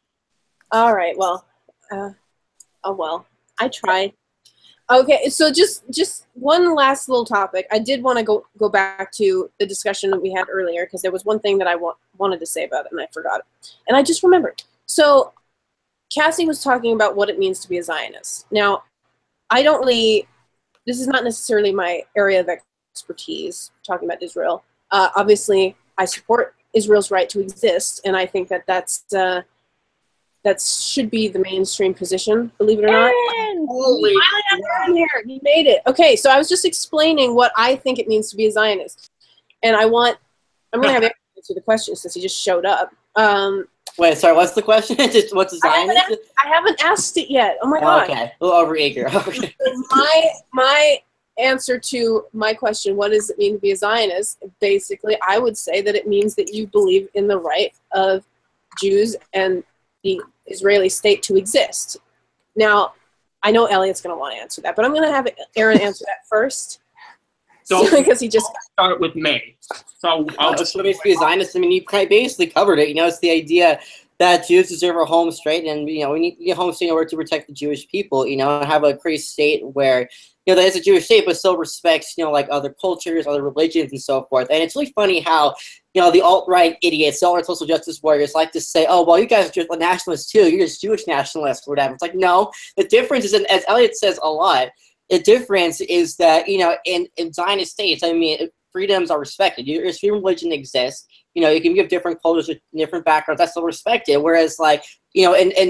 All right. Well, oh well. I tried. Okay, so just one last little topic. I did want to go back to the discussion that we had earlier, because there was one thing that I wanted to say about it, and I forgot it. And I just remembered. So Cassie was talking about what it means to be a Zionist. Now, this is not necessarily my area of expertise, talking about Israel. Obviously, I support Israel's right to exist, and I think that should be the mainstream position, believe it or not. Holy Aaron here. He made it. Okay, so I was just explaining what I think it means to be a Zionist. And I'm going to have Aaron answer the question since he just showed up. Wait, sorry, what's the question? Just what's a Zionist? I haven't asked it yet. Oh my God. Okay, a little overeager. Okay. My answer to my question, what does it mean to be a Zionist? Basically, I would say that it means that you believe in the right of Jews and the Israeli state to exist. Now, I know Elliott's going to want to answer that, but I'm going to have Aaron answer that first. So, because he just start with me. So I'll just be a Zionist. I mean, you basically covered it. You know, it's the idea that Jews deserve a home state, and we need a home state in order to protect the Jewish people. And have a great state where that is a Jewish state, but still respects like other cultures, other religions, and so forth. And it's really funny how the alt-right idiots, the alt-right social justice warriors like to say, oh, well, you guys are just nationalists too. You're just Jewish nationalists or whatever. It's like, no. The difference is, as Elliott says a lot, the difference is that, in Zionist states, I mean, freedoms are respected. Your freedom of religion exists. You can give different cultures with different backgrounds. That's still respected. Whereas, like, in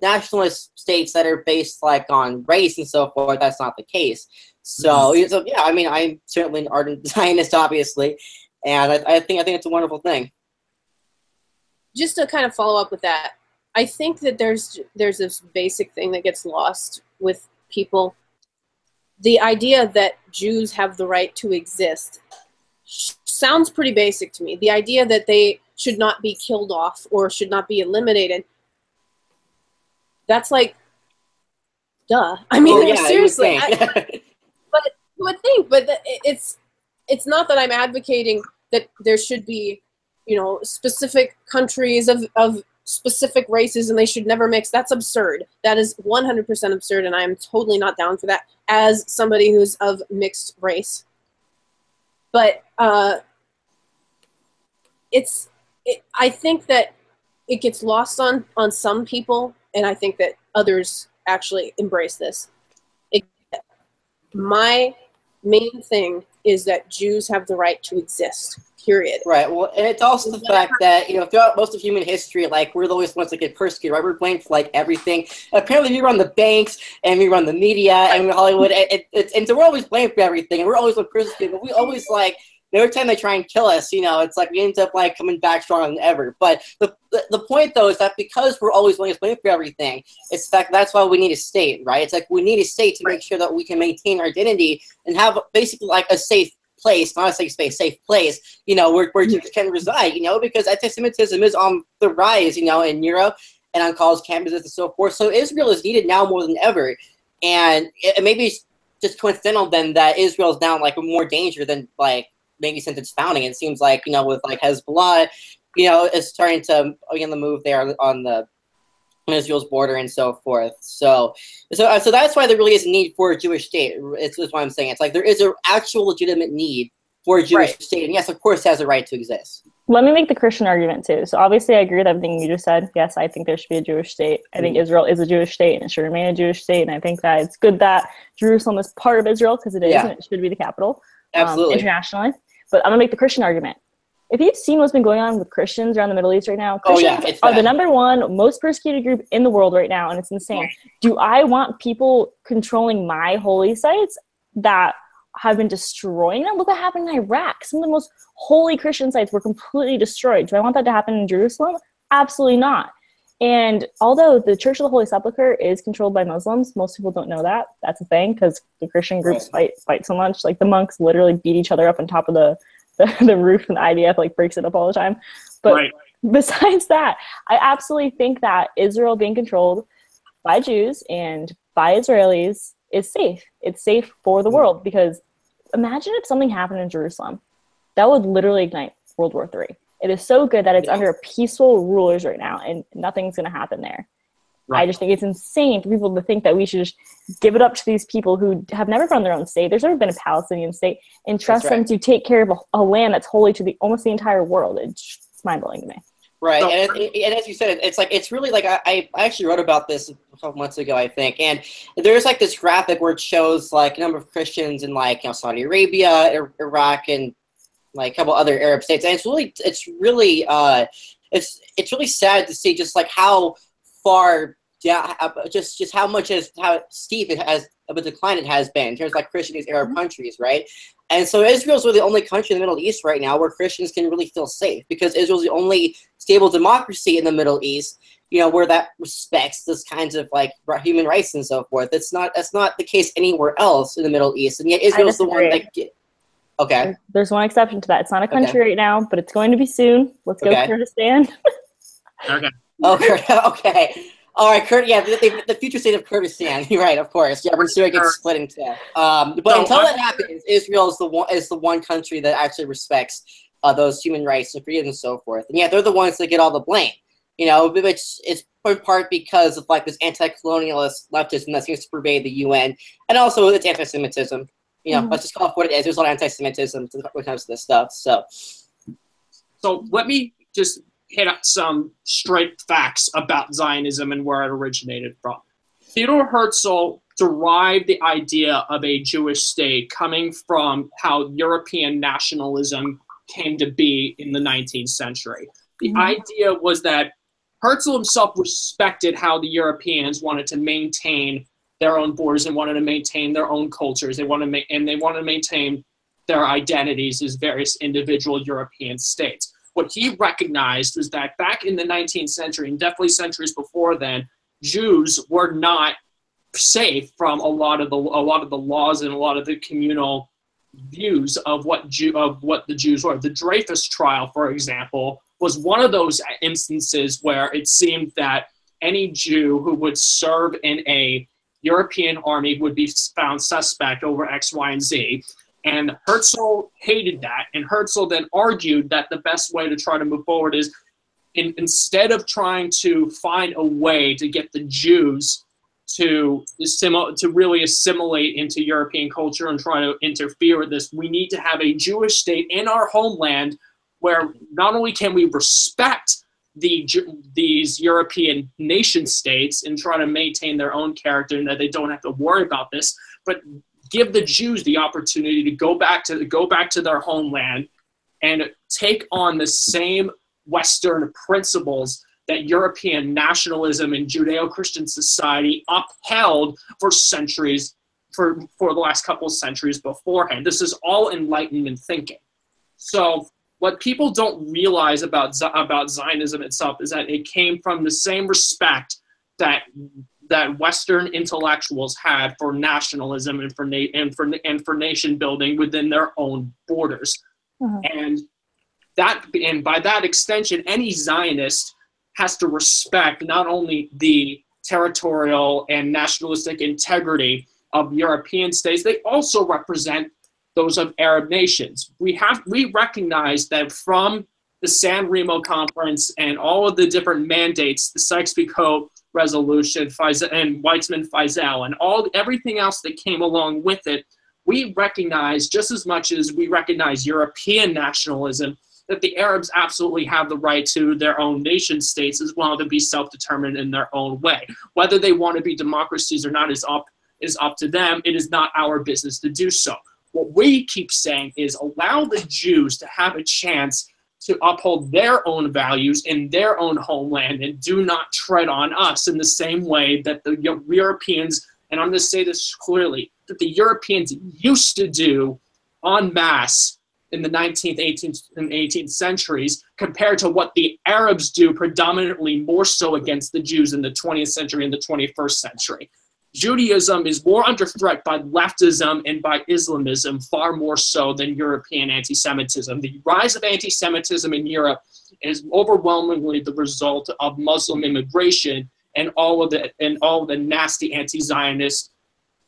nationalist states that are based, like, on race and so forth, that's not the case. So yeah, I mean, I'm certainly an ardent Zionist, obviously. And I think it's a wonderful thing. Just to kind of follow up with that, I think that there's this basic thing that gets lost with people. The idea that Jews have the right to exist sounds pretty basic to me. The idea that they should not be killed off or should not be eliminated, that's like, duh. I mean, seriously. But you would think, but it's not that I'm advocating that there should be, specific countries of specific races and they should never mix. That's absurd. That is 100% absurd, and I am totally not down for that as somebody who's of mixed race. But I think that it gets lost on some people, and I think that others actually embrace this. My main thing is that Jews have the right to exist, period. Right. Well, and it's also the fact that, throughout most of human history, like, we're always ones that get persecuted, right? We're blamed for, like, everything. Apparently, we run the banks, and we run the media, and Hollywood, and so we're always blamed for everything, and we're always persecuted, but we always, like, every time they try and kill us, it's like we end up, like, coming back stronger than ever. But the point, though, is that because we're always blamed for everything, it's the fact that's why we need a state, right? It's like we need a state to make sure that we can maintain our identity and have basically, like, a safe place, not a safe space, safe place, where Jews can reside, because anti-Semitism is on the rise, in Europe. and on college campuses and so forth. So Israel is needed now more than ever. And it maybe it's just coincidental then that Israel is now like more danger than like maybe since its founding. It seems like, you know, with like Hezbollah, you know, is starting to begin the move there on Israel's border and so forth. So that's why there really is a need for a Jewish state. It's what I'm saying. It's like there is an actual legitimate need for a Jewish state. And yes, of course, it has a right to exist. Let me make the Christian argument too. So obviously I agree with everything you just said. Yes, I think there should be a Jewish state. I think Israel is a Jewish state and it should remain a Jewish state. And I think that it's good that Jerusalem is part of Israel because it is, and it should be the capital internationally. But I'm going to make the Christian argument. If you've seen what's been going on with Christians around the Middle East right now, Christians are the #1 most persecuted group in the world right now, and it's insane. Do I want people controlling my holy sites that have been destroying them? Look what happened in Iraq. Some of the most holy Christian sites were completely destroyed. Do I want that to happen in Jerusalem? Absolutely not. And although the Church of the Holy Sepulchre is controlled by Muslims, most people don't know that. That's a thing because the Christian groups fight so much. Like the monks literally beat each other up on top of the roof, and the IDF like breaks it up all the time. But besides that, I absolutely think that Israel being controlled by Jews and by Israelis is safe. It's safe for the world because imagine if something happened in Jerusalem. That would literally ignite World War III. It is so good that it's under peaceful rulers right now and nothing's going to happen there. I just think it's insane for people to think that we should just give it up to these people who have never run their own state. There's never been a Palestinian state, and trust them to take care of a land that's holy to almost the entire world. It's mind-blowing to me. Right, and as you said, it's really like I actually wrote about this a couple months ago, I think, and there's like this graphic where it shows like a number of Christians in like, you know, Saudi Arabia, Iraq, and like a couple other Arab states, and it's really sad to see just like how far down, just how steep it has of a decline it has been in terms of like Christian Arab countries, right? And so Israel's really the only country in the Middle East right now where Christians can really feel safe because Israel's the only stable democracy in the Middle East, you know, where that respects this kinds of like human rights and so forth. That's not the case anywhere else in the Middle East, and yet Israel's the one that. Okay. There's one exception to that. It's not a country right now, but it's going to be soon. Let's go Kurdistan. Okay. Okay. All right, the future state of Kurdistan. You're right, of course. Yeah, when Syria gets split into. But until that happens, Israel is the one country that actually respects those human rights and freedom and so forth. And yeah, they're the ones that get all the blame. You know, which is in part because of like this anti-colonialist leftism that seems to pervade the UN, and also it's anti-Semitism. You know, let's just call it what it is. There's a lot of anti-Semitism when it comes to this stuff. So let me just hit up some straight facts about Zionism and where it originated from. Theodor Herzl derived the idea of a Jewish state coming from how European nationalism came to be in the 19th century. The idea was that Herzl himself respected how the Europeans wanted to maintain their own borders and wanted to maintain their own cultures. They wanted to maintain their identities as various individual European states. What he recognized was that back in the 19th century, and definitely centuries before then, Jews were not safe from a lot of the laws and a lot of the communal views of what the Jews were. The Dreyfus trial, for example, was one of those instances where it seemed that any Jew who would serve in a European army would be found suspect over X, Y, and Z. And Herzl hated that. And Herzl then argued that the best way to try to move forward is instead of trying to find a way to get the Jews to really assimilate into European culture and try to interfere with this, we need to have a Jewish state in our homeland where not only can we respect these European nation states and try to maintain their own character and that they don't have to worry about this, but give the Jews the opportunity to go back to their homeland and take on the same Western principles that European nationalism and Judeo-Christian society upheld for centuries, for the last couple of centuries beforehand. This is all Enlightenment thinking. So what people don't realize about Zionism itself is that it came from the same respect that Western intellectuals had for nationalism and for nation building within their own borders. And by that extension, any Zionist has to respect not only the territorial and nationalistic integrity of European states, they also represent those of Arab nations. We recognize that from the San Remo Conference and all of the different mandates, the Sykes-Picot Resolution, and Weizmann-Faisal, and everything else that came along with it, we recognize, just as much as we recognize European nationalism, that the Arabs absolutely have the right to their own nation states as well, to be self-determined in their own way. Whether they want to be democracies or not is up to them. It is not our business to do so. What we keep saying is allow the Jews to have a chance to uphold their own values in their own homeland, and do not tread on us in the same way that the Europeans, and I'm going to say this clearly, that the Europeans used to do en masse in the 19th, 18th, and 18th centuries, compared to what the Arabs do predominantly more so against the Jews in the 20th century and the 21st century. Judaism is more under threat by leftism and by Islamism, far more so than European anti-Semitism. The rise of anti-Semitism in Europe is overwhelmingly the result of Muslim immigration and all of the nasty anti-Zionist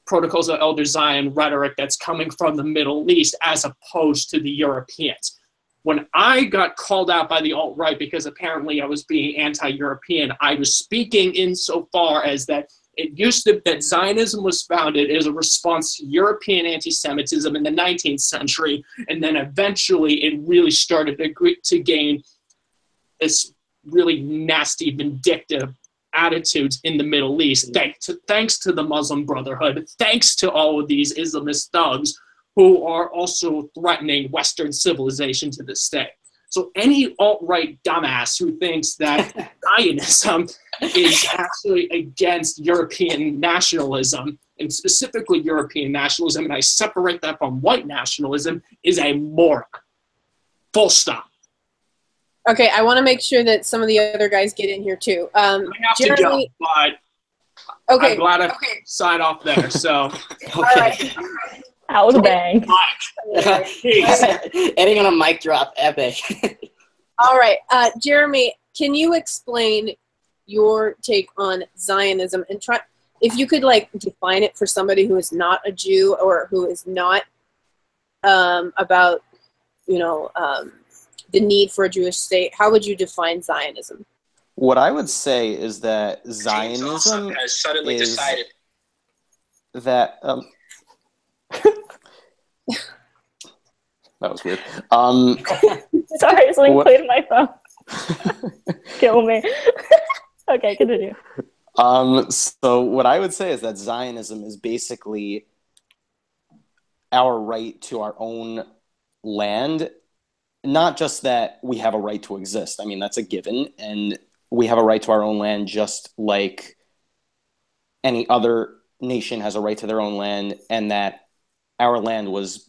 protocols of Elder Zion rhetoric that's coming from the Middle East, as opposed to the Europeans. When I got called out by the alt-right because apparently I was being anti-European, I was speaking insofar as that that Zionism was founded as a response to European anti-Semitism in the 19th century, and then eventually it really started to gain this really nasty, vindictive attitudes in the Middle East, thanks to the Muslim Brotherhood, thanks to all of these Islamist thugs who are also threatening Western civilization to this day. So any alt-right dumbass who thinks that Zionism is actually against European nationalism, and specifically European nationalism, and I separate that from white nationalism, is a moron. Full stop. Okay, I want to make sure that some of the other guys get in here too. I have Jeremy, to go, but okay, I'm glad I signed off there. So, all right. Out with a bang. Ending on a mic drop, epic. All right, Jeremy, can you explain your take on Zionism, and try, if you could, like, define it for somebody who is not a Jew or who is not about, the need for a Jewish state? How would you define Zionism? What I would say is that Zionism has suddenly is decided that that was weird. Sorry, something played in my phone. Kill me. Okay, continue. So what I would say is that Zionism is basically our right to our own land. Not just that we have a right to exist. I mean, that's a given. And we have a right to our own land just like any other nation has a right to their own land, and that our land was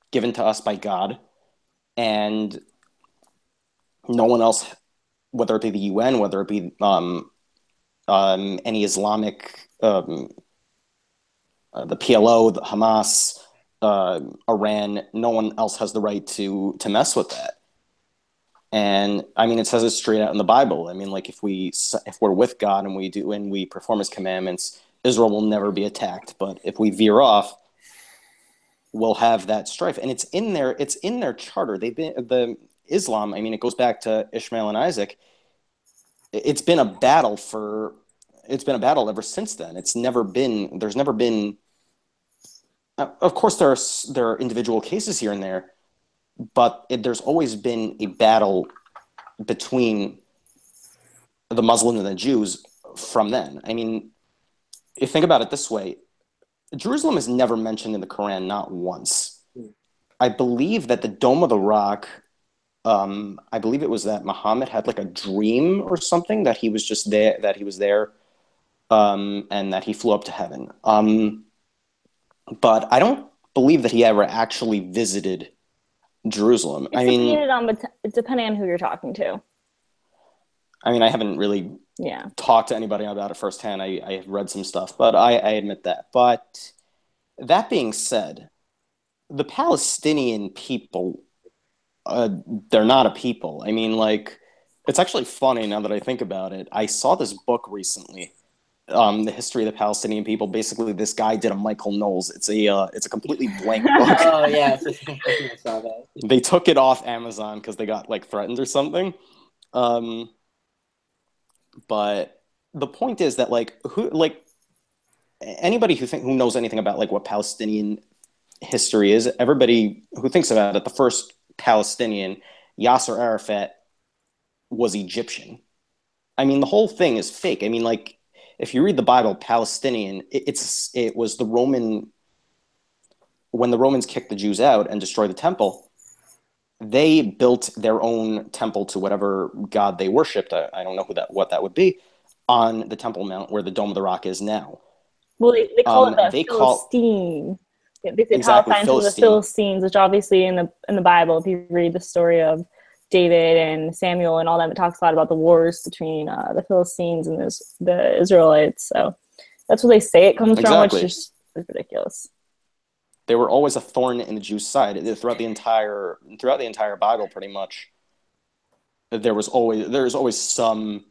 given to us by God. And no one else, whether it be the UN, whether it be any Islamic, the PLO, the Hamas, Iran, no one else has the right to mess with that. And I mean, it says it straight out in the Bible. I mean, like, if we're with God and we perform His commandments, Israel will never be attacked. But if we veer off, we'll have that strife. And it's in their charter. The Islam. I mean, it goes back to Ishmael and Isaac. It's been a battle ever since then. There's never been. Of course, there are individual cases here and there, but there's always been a battle between the Muslims and the Jews from then. I mean, if you think about it this way, Jerusalem is never mentioned in the Quran, not once. I believe that the Dome of the Rock, I believe it was that Muhammad had like a dream or something that he was just there, and that he flew up to heaven. But I don't believe that he ever actually visited Jerusalem. It's depending on who you're talking to. I mean, I haven't really talked to anybody about it firsthand. I have read some stuff, but I admit that. But that being said, the Palestinian people, they're not a people. I mean, like, It's actually funny now that I think about it. I saw this book recently, the history of the Palestinian people. Basically, this guy did a Michael Knowles. It's a completely blank book. Oh yeah, I saw that. They took it off Amazon because they got like threatened or something. But the point is that anybody who knows anything about like what Palestinian history is, everybody who thinks about it, the first Palestinian, Yasser Arafat, was Egyptian. I mean, the whole thing is fake. I mean, like, if you read the Bible, Palestinian, it was the Roman, when the Romans kicked the Jews out and destroyed the temple, they built their own temple to whatever god they worshipped. I don't know what that would be, on the Temple Mount where the Dome of the Rock is now. Well, they call it the Philistine. They say Exactly, Palestine to the Philistines, which obviously in the Bible, if you read the story of David and Samuel and all that, it talks a lot about the wars between the Philistines and the Israelites. So that's what they say it comes from, which is ridiculous. They were always a thorn in the Jews' side throughout the entire Bible, pretty much. There's always some,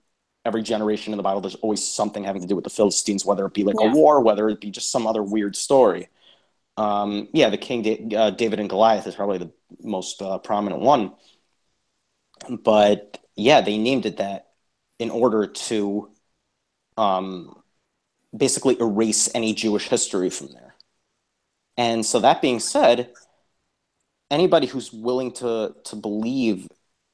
every generation in the Bible, there's always something having to do with the Philistines, whether it be like a war, whether it be just some other weird story. The King David and Goliath is probably the most prominent one. But yeah, they named it that in order to basically erase any Jewish history from there. And so that being said, anybody who's willing to believe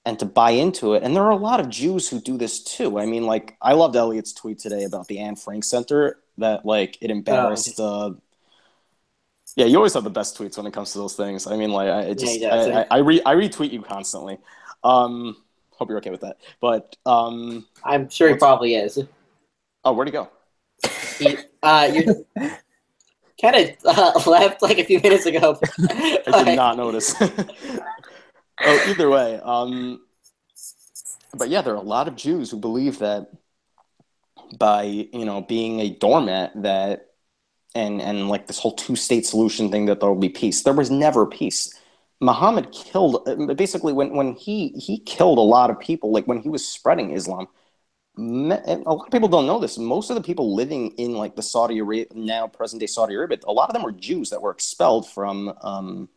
and to buy into it, and there are a lot of Jews who do this too. I mean, like, I loved Elliot's tweet today about the Anne Frank Center, that like it embarrassed. Yeah, you always have the best tweets when it comes to those things. I mean, like, I retweet you constantly. Hope you're okay with that. But I'm sure he probably is. Oh, where'd he go? You kind of left like a few minutes ago. I did not notice. Oh, either way. But yeah, there are a lot of Jews who believe that by, being a doormat, that and like this whole two-state solution thing, that there will be peace. There was never peace. Muhammad killed, basically when he killed a lot of people, like when he was spreading Islam. And a lot of people don't know this. Most of the people living in like the Saudi Arabia, now present day Saudi Arabia, a lot of them were Jews that were expelled from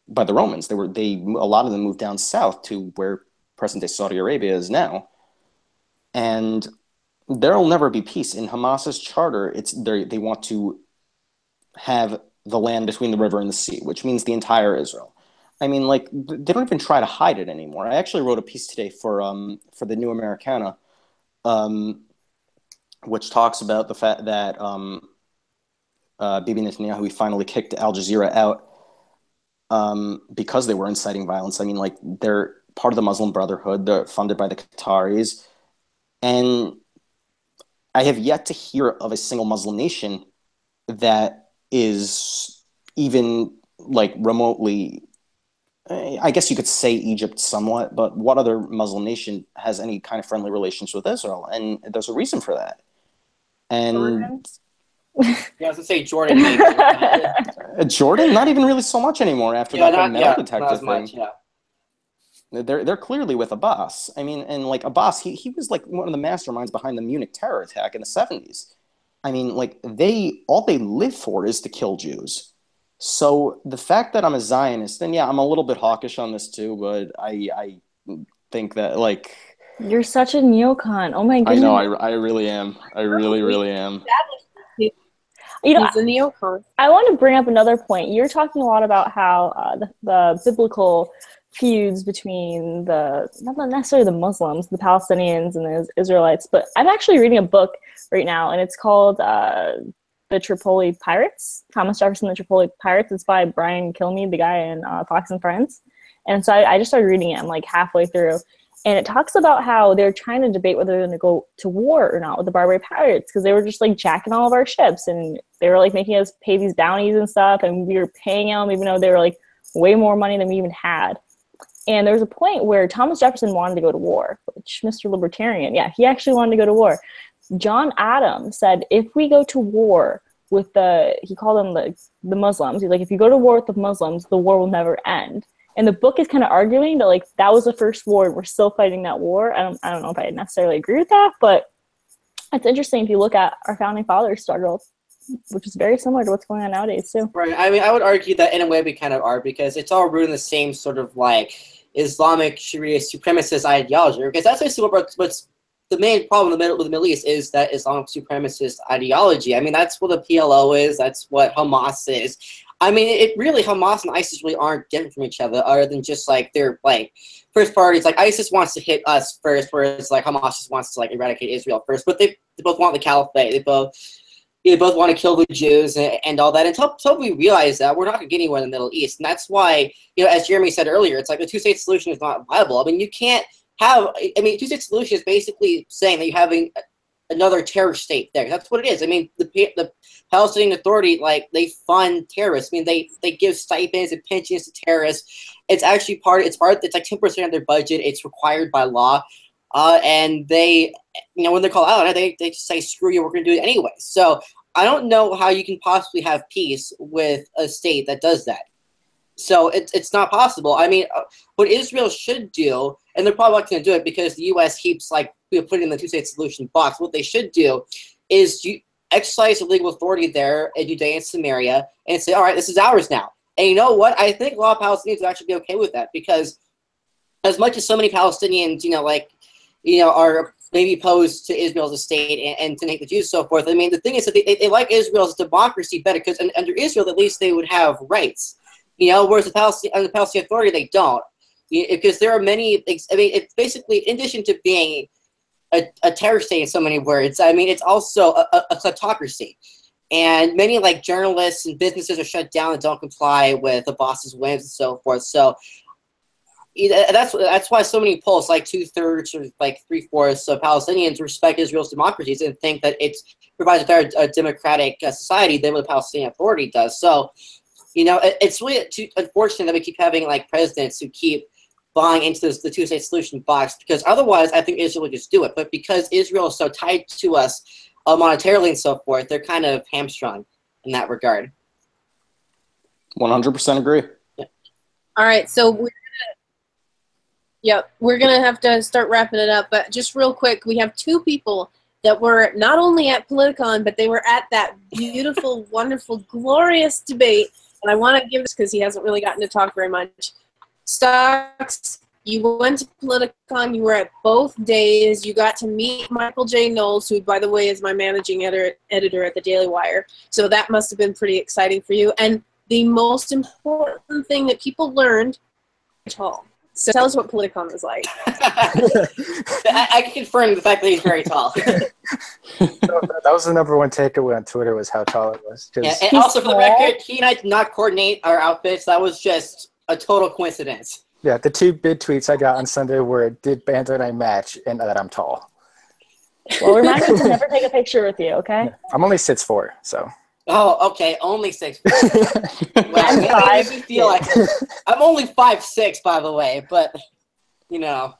by the Romans. A lot of them moved down south to where present day Saudi Arabia is now. And there will never be peace. In Hamas's charter, they want to have the land between the river and the sea, which means the entire Israel. I mean, like, they don't even try to hide it anymore. I actually wrote a piece today for the New Americana, which talks about the fact that Bibi Netanyahu, he finally kicked Al Jazeera out because they were inciting violence. I mean, like, they're part of the Muslim Brotherhood. They're funded by the Qataris. And I have yet to hear of a single Muslim nation that is even, like, remotely, I guess you could say Egypt somewhat, but what other Muslim nation has any kind of friendly relations with Israel? And there's a reason for that. And yeah, I was gonna say Jordan. Maybe. Jordan, not even really so much anymore after that metal detector thing. Much, yeah. They're clearly with Abbas. I mean, and like Abbas, he was like one of the masterminds behind the Munich terror attack in the 70s. I mean, like, all they live for is to kill Jews. So the fact that I'm a Zionist, and yeah, I'm a little bit hawkish on this too, but I think that, like, you're such a neocon. Oh my goodness. I know, I really am. I really, really am. He's a neocon. I want to bring up another point. You're talking a lot about how the biblical feuds between not necessarily the Muslims, the Palestinians and the Israelites, but I'm actually reading a book right now, and it's called The Tripoli Pirates, Thomas Jefferson, The Tripoli Pirates. It's by Brian Kilmeade, the guy in Fox and Friends. And so I just started reading it. I'm like halfway through. And it talks about how they're trying to debate whether they're going to go to war or not with the Barbary pirates, because they were just like jacking all of our ships, and they were like making us pay these bounties and stuff, and we were paying them even though they were like way more money than we even had. And there was a point where Thomas Jefferson wanted to go to war, which Mr. Libertarian, yeah, he actually wanted to go to war. John Adams said, if we go to war with he called them the Muslims, he's like, if you go to war with the Muslims, the war will never end. And the book is kind of arguing that like that was the first war and we're still fighting that war. I don't know if I necessarily agree with that, but it's interesting if you look at our founding fathers struggle, which is very similar to what's going on nowadays too. Right. I mean, I would argue that in a way we kind of are, because it's all rooted in the same sort of like Islamic Sharia supremacist ideology. Because that's basically what's the main problem with the Middle East is that Islamic supremacist ideology. I mean, that's what the PLO is. That's what Hamas is. I mean, it really, Hamas and ISIS really aren't different from each other, other than just like they're like first parties. Like ISIS wants to hit us first, whereas like Hamas just wants to like eradicate Israel first. But they both want the caliphate. They both want to kill the Jews and all that. Until we realize that we're not going to get anywhere in the Middle East, and that's why, you know, as Jeremy said earlier, it's like the two-state solution is not viable. I mean, you can't have. I mean, two-state solution is basically saying that you're having another terror state there. That's what it is. I mean, the Palestinian Authority, like, they fund terrorists. I mean, they give stipends and pensions to terrorists. It's actually it's like 10% of their budget. It's required by law. And they, you know, when they're called out on it, they just say, screw you, we're going to do it anyway. So I don't know how you can possibly have peace with a state that does that. So it's not possible. I mean, what Israel should do, and they're probably not going to do it because the U.S. keeps like putting in the two-state solution box. What they should do is exercise the legal authority there in Judea and Samaria and say, all right, this is ours now. And you know what? I think a lot of Palestinians would actually be okay with that, because as much as so many Palestinians, are maybe opposed to Israel as a state and to hate the Jews and so forth. I mean, the thing is that they like Israel's democracy better, because under Israel, at least they would have rights. Whereas under the Palestinian Authority, they don't. Because there are many, I mean, it's basically, in addition to being a terror state in so many words, I mean, it's also a kleptocracy. And many, like, journalists and businesses are shut down and don't comply with the boss's whims and so forth. So that's why so many polls, like 2/3 or like 3/4 of Palestinians, respect Israel's democracies and think that it provides a better democratic society than what the Palestinian Authority does. So, it's really unfortunate that we keep having like presidents who keep buying into the two-state solution box, because otherwise I think Israel would just do it. But because Israel is so tied to us monetarily and so forth, they're kind of hamstrung in that regard. 100% agree. Yeah. All right, so we're gonna have to start wrapping it up. But just real quick, we have two people that were not only at Politicon, but they were at that beautiful, wonderful, glorious debate. And I want to give this because he hasn't really gotten to talk very much. Stocks, you went to Politicon. You were at both days. You got to meet Michael J. Knowles, who, by the way, is my managing editor at the Daily Wire. So that must have been pretty exciting for you. And the most important thing that people learned, tall. So tell us what Politicon was like. I can confirm the fact that he's very tall. That was the number one takeaway on Twitter, was how tall it was. Yeah, and also, for the record, he and I did not coordinate our outfits. That was just a total coincidence. Yeah, the two big tweets I got on Sunday were, did Banter and I match, and that I'm tall. Well, remind me to never take a picture with you, okay? Yeah. I'm only 6'4", so. Oh, okay, only 6'4". Well, makes me feel like I'm only 5'6", by the way, but Yeah, no,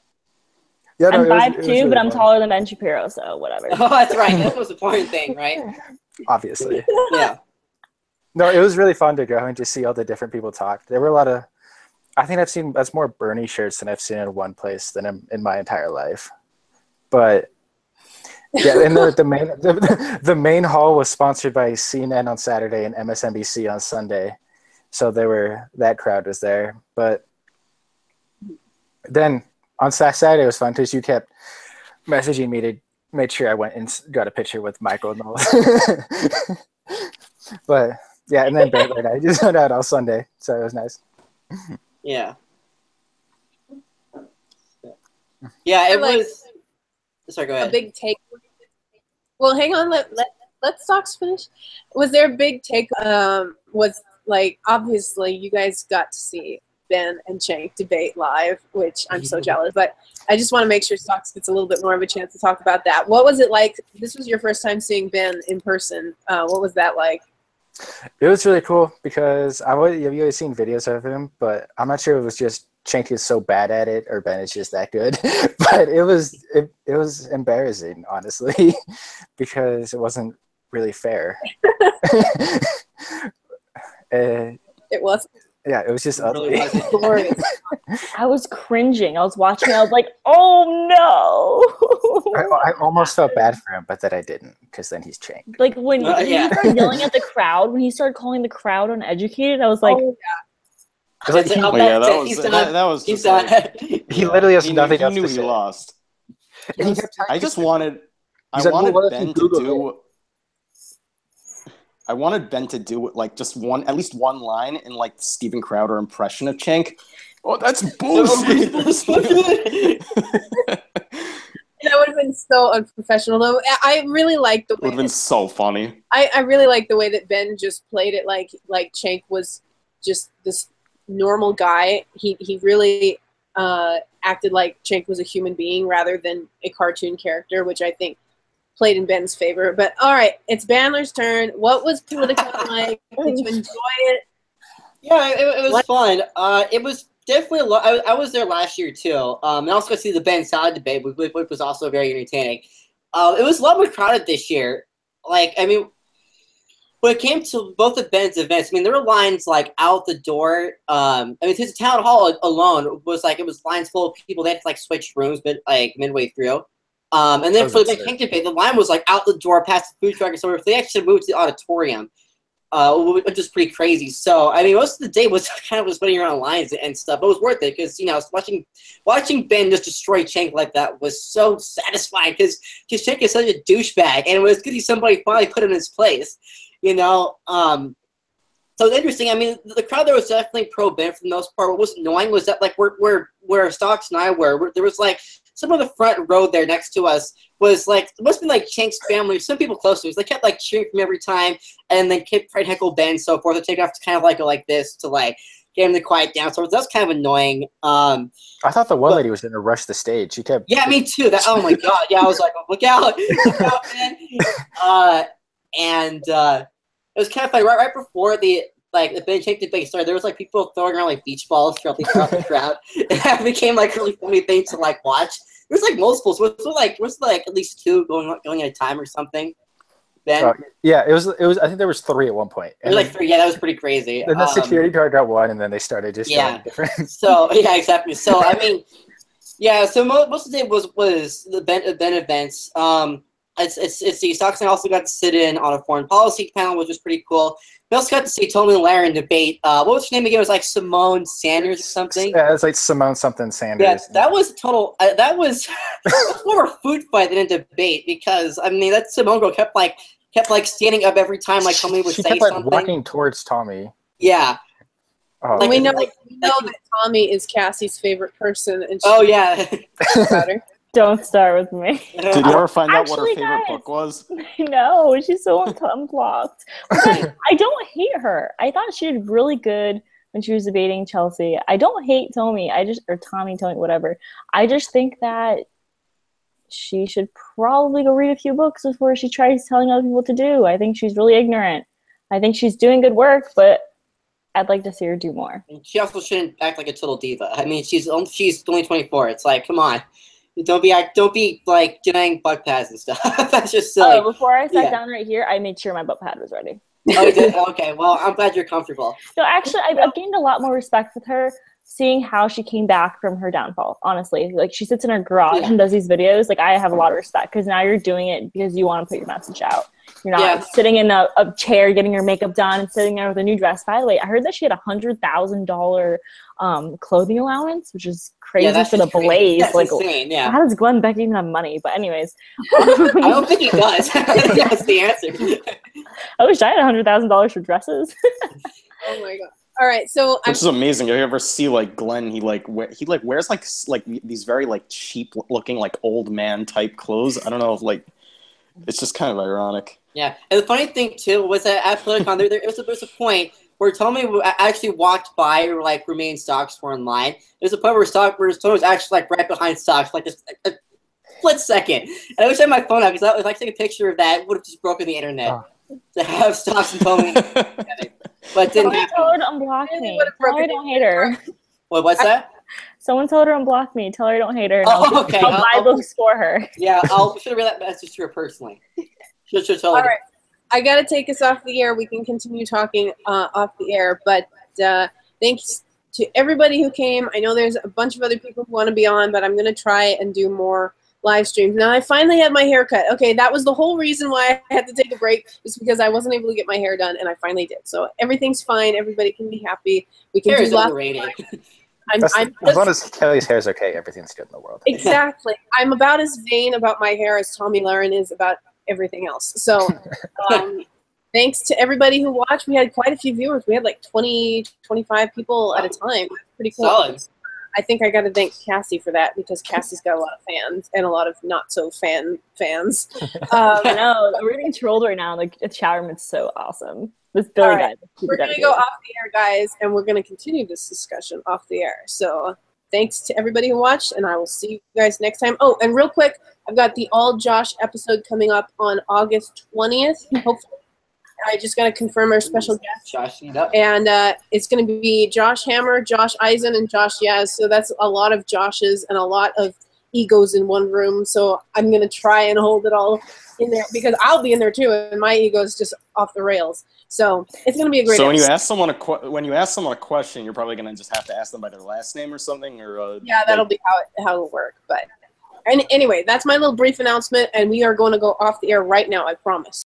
I'm 5'2", really but I'm fun. taller than Ben Shapiro, so whatever. Oh, that's right. That's the most important thing, right? Obviously. Yeah. No, it was really fun to go and just see all the different people talk. There were a lot of, I think that's more Bernie shirts than I've seen in one place than in my entire life. But yeah, and the main hall was sponsored by CNN on Saturday and MSNBC on Sunday, so that crowd was there. But then on Saturday it was fun because you kept messaging me to make sure I went and got a picture with Michael Knowles. But yeah, and then I just went out all Sunday, so it was nice. Yeah. Yeah, it was. Sorry, go ahead. A big take. Well, hang on. Let Stocks finish. Was there a big take? Was like, obviously you guys got to see Ben and Cenk debate live, which I'm so jealous. But I just want to make sure Stocks gets a little bit more of a chance to talk about that. What was it like? This was your first time seeing Ben in person. What was that like? It was really cool because I've always seen videos of him, but I'm not sure if it was just Cenk is so bad at it or Ben is just that good. But it was embarrassing, honestly, because it wasn't really fair. It was. Yeah, it was just It really ugly. wasn't. Glorious. I was cringing. I was watching. I was like, "Oh no!" I almost felt bad for him, but then I didn't, because then he's changed. Like when Yeah. he started yelling at the crowd, when he started calling the crowd uneducated, I was like, Oh, It's like I'll he, yeah, bet that was he's that, done. that was He's just done. like, he literally has he nothing knew, else he knew to he say. lost. And he kept I just wanted, He's I like, well, wanted what if you Ben to Google do. I wanted Ben to do like just one, at least one line in like the Steven Crowder impression of Chink. Oh, that's bullshit. that would have been so unprofessional, though. I really like the It would way have been so funny. I really like the way that Ben just played it like Cenk was just this normal guy. He really acted like Cenk was a human being rather than a cartoon character, which I think played in Ben's favor. But all right, it's Bandler's turn. What was Politicon like? Did you enjoy it? Yeah, it was fun. It was definitely a lot. I was there last year too. And I also got to see the Ben Salad debate, which was also very entertaining. It was a lot more crowded this year. Like, I mean, when it came to both of Ben's events, I mean, there were lines like out the door. I mean, his town hall alone was like, it was lines full of people. They had to like switch rooms, but like midway through. And then for the Ben Cenk debate, the line was like out the door past the food truck and so forth. They actually moved to the auditorium, which is pretty crazy. So, I mean, most of the day was kind of just waiting around lines and stuff. But it was worth it because, you know, watching Ben just destroy Cenk like that was so satisfying because Cenk is such a douchebag, and it was good to see somebody finally put him in his place. You know, so it's interesting. I mean, the crowd there was definitely pro-Ben for the most part. What was annoying was that, like, where Stocks and I were, there was, like, some of the front row there next to us was, like, it must have been, like, Cenk's family, some people close to us. They kept, like, cheering from every time, and then kept trying to heckle Ben and so forth. They take off to kind of, like this to, like, get him to quiet down. So that's kind of annoying. I thought the one lady was going to rush the stage. She kept. Yeah, me too. That. Oh, my God. Yeah, I was like, oh, look out. Look out, man. It was kind of funny. Right before the Ben Cenk debate started, there was like people throwing around like beach balls throughout the crowd. It became like a really funny thing to like watch. There was like multiples. Was like at least two going at a time or something. Ben. Yeah, it was. I think there was three at one point. There was like three. Yeah, that was pretty crazy. Then the security guard got one, and then they started just going different. So yeah, exactly. So I mean, yeah. So most of the day was the Ben events. It's the Stocks and I also got to sit in on a foreign policy panel, which was pretty cool. We also got to see Tony and Larry debate. What was her name again? It was like Simone Sanders or something. Yeah, it's like Simone something Sanders. Yeah, that was total. That was more of a food fight than a debate because I mean that Simone girl kept standing up every time like Tommy would she say kept, like, something. walking towards Tommy. Yeah. Oh. Like, we know that Tommy is Cassie's favorite person, and oh yeah. better. Don't start with me. Did you ever find out what her Actually, favorite guys, book was? No, she's so unblocked. I don't hate her. I thought she did really good when she was debating Chelsea. I don't hate Tommy. Or Tommy, whatever. I just think that she should probably go read a few books before she tries telling other people what to do. I think she's really ignorant. I think she's doing good work, but I'd like to see her do more. She also shouldn't act like a total diva. I mean, she's only 24. It's like, come on. Don't be like doing butt pads and stuff. That's just silly. Oh, before I sat down right here, I made sure my butt pad was ready. Oh, you did? Okay. Well, I'm glad you're comfortable. No, actually, I've gained a lot more respect with her, seeing how she came back from her downfall. Honestly, like she sits in her garage and does these videos. Like I have a lot of respect because now you're doing it because you want to put your message out. You're not sitting in a chair getting your makeup done and sitting there with a new dress. By the way, I heard that she had $100,000 clothing allowance, which is crazy for the Blaze. That's like, insane, how does Glenn Beck even have money? But anyways, I don't think he does. I think that's the answer. I wish I had $100,000 for dresses. Oh my god! All right, so which is amazing. If you ever see like Glenn, he wears like these very like cheap looking like old man type clothes. I don't know if like it's just kind of ironic. Yeah, and the funny thing too was that at Politicon there was a point where Tommy actually walked by or like remained Stocks were in line. There's a point where Tommy was actually like right behind Stocks, like just a split second. And I wish I had my phone out because if I take a picture of that, it would have just broken the internet to have Stocks and Tommy together. But didn't happen. Tell her to unblock me. Tell her I don't hate her. What's that? Someone told her to unblock me. Tell her I don't hate her. Oh, okay. I'll buy books for her. Yeah, I'll should have read that message to her personally. She'll tell her. All right. I got to take us off the air. We can continue talking off the air, but thanks to everybody who came. I know there's a bunch of other people who want to be on, but I'm going to try and do more live streams. Now, I finally had my hair cut. Okay, that was the whole reason why I had to take a break, just because I wasn't able to get my hair done, and I finally did. So everything's fine. Everybody can be happy. We can Hair do is lots. overrated. As long as Kelly's hair is okay, everything's good in the world. Exactly. I'm about as vain about my hair as Tommy Lahren is about everything else. So thanks to everybody who watched. We had quite a few viewers. We had like 20, 25 people at a time. Pretty cool. Solid. I think I got to thank Cassie for that, because Cassie's got a lot of fans and a lot of not so fans. I know, we're getting trolled right now. Like, the chat room is so awesome. This Billy Right. guy. We're going to go off the air, guys, and we're going to continue this discussion off the air. So thanks to everybody who watched, and I will see you guys next time. Oh, and real quick, I've got the All Josh episode coming up on August 20th. Hopefully. I just got to confirm our special guest. Josh, it up. And it's going to be Josh Hammer, Josh Eisen, and Josh Yaz. So that's a lot of Joshes and a lot of egos in one room. So I'm going to try and hold it all in there, because I'll be in there too, and my ego is just off the rails. So it's going to be a great So when you episode. ask someone a question, you're probably gonna just have to ask them by their last name or something, or Yeah, that'll be how it'll work. But anyway, that's my little brief announcement, and we are going to go off the air right now, I promise.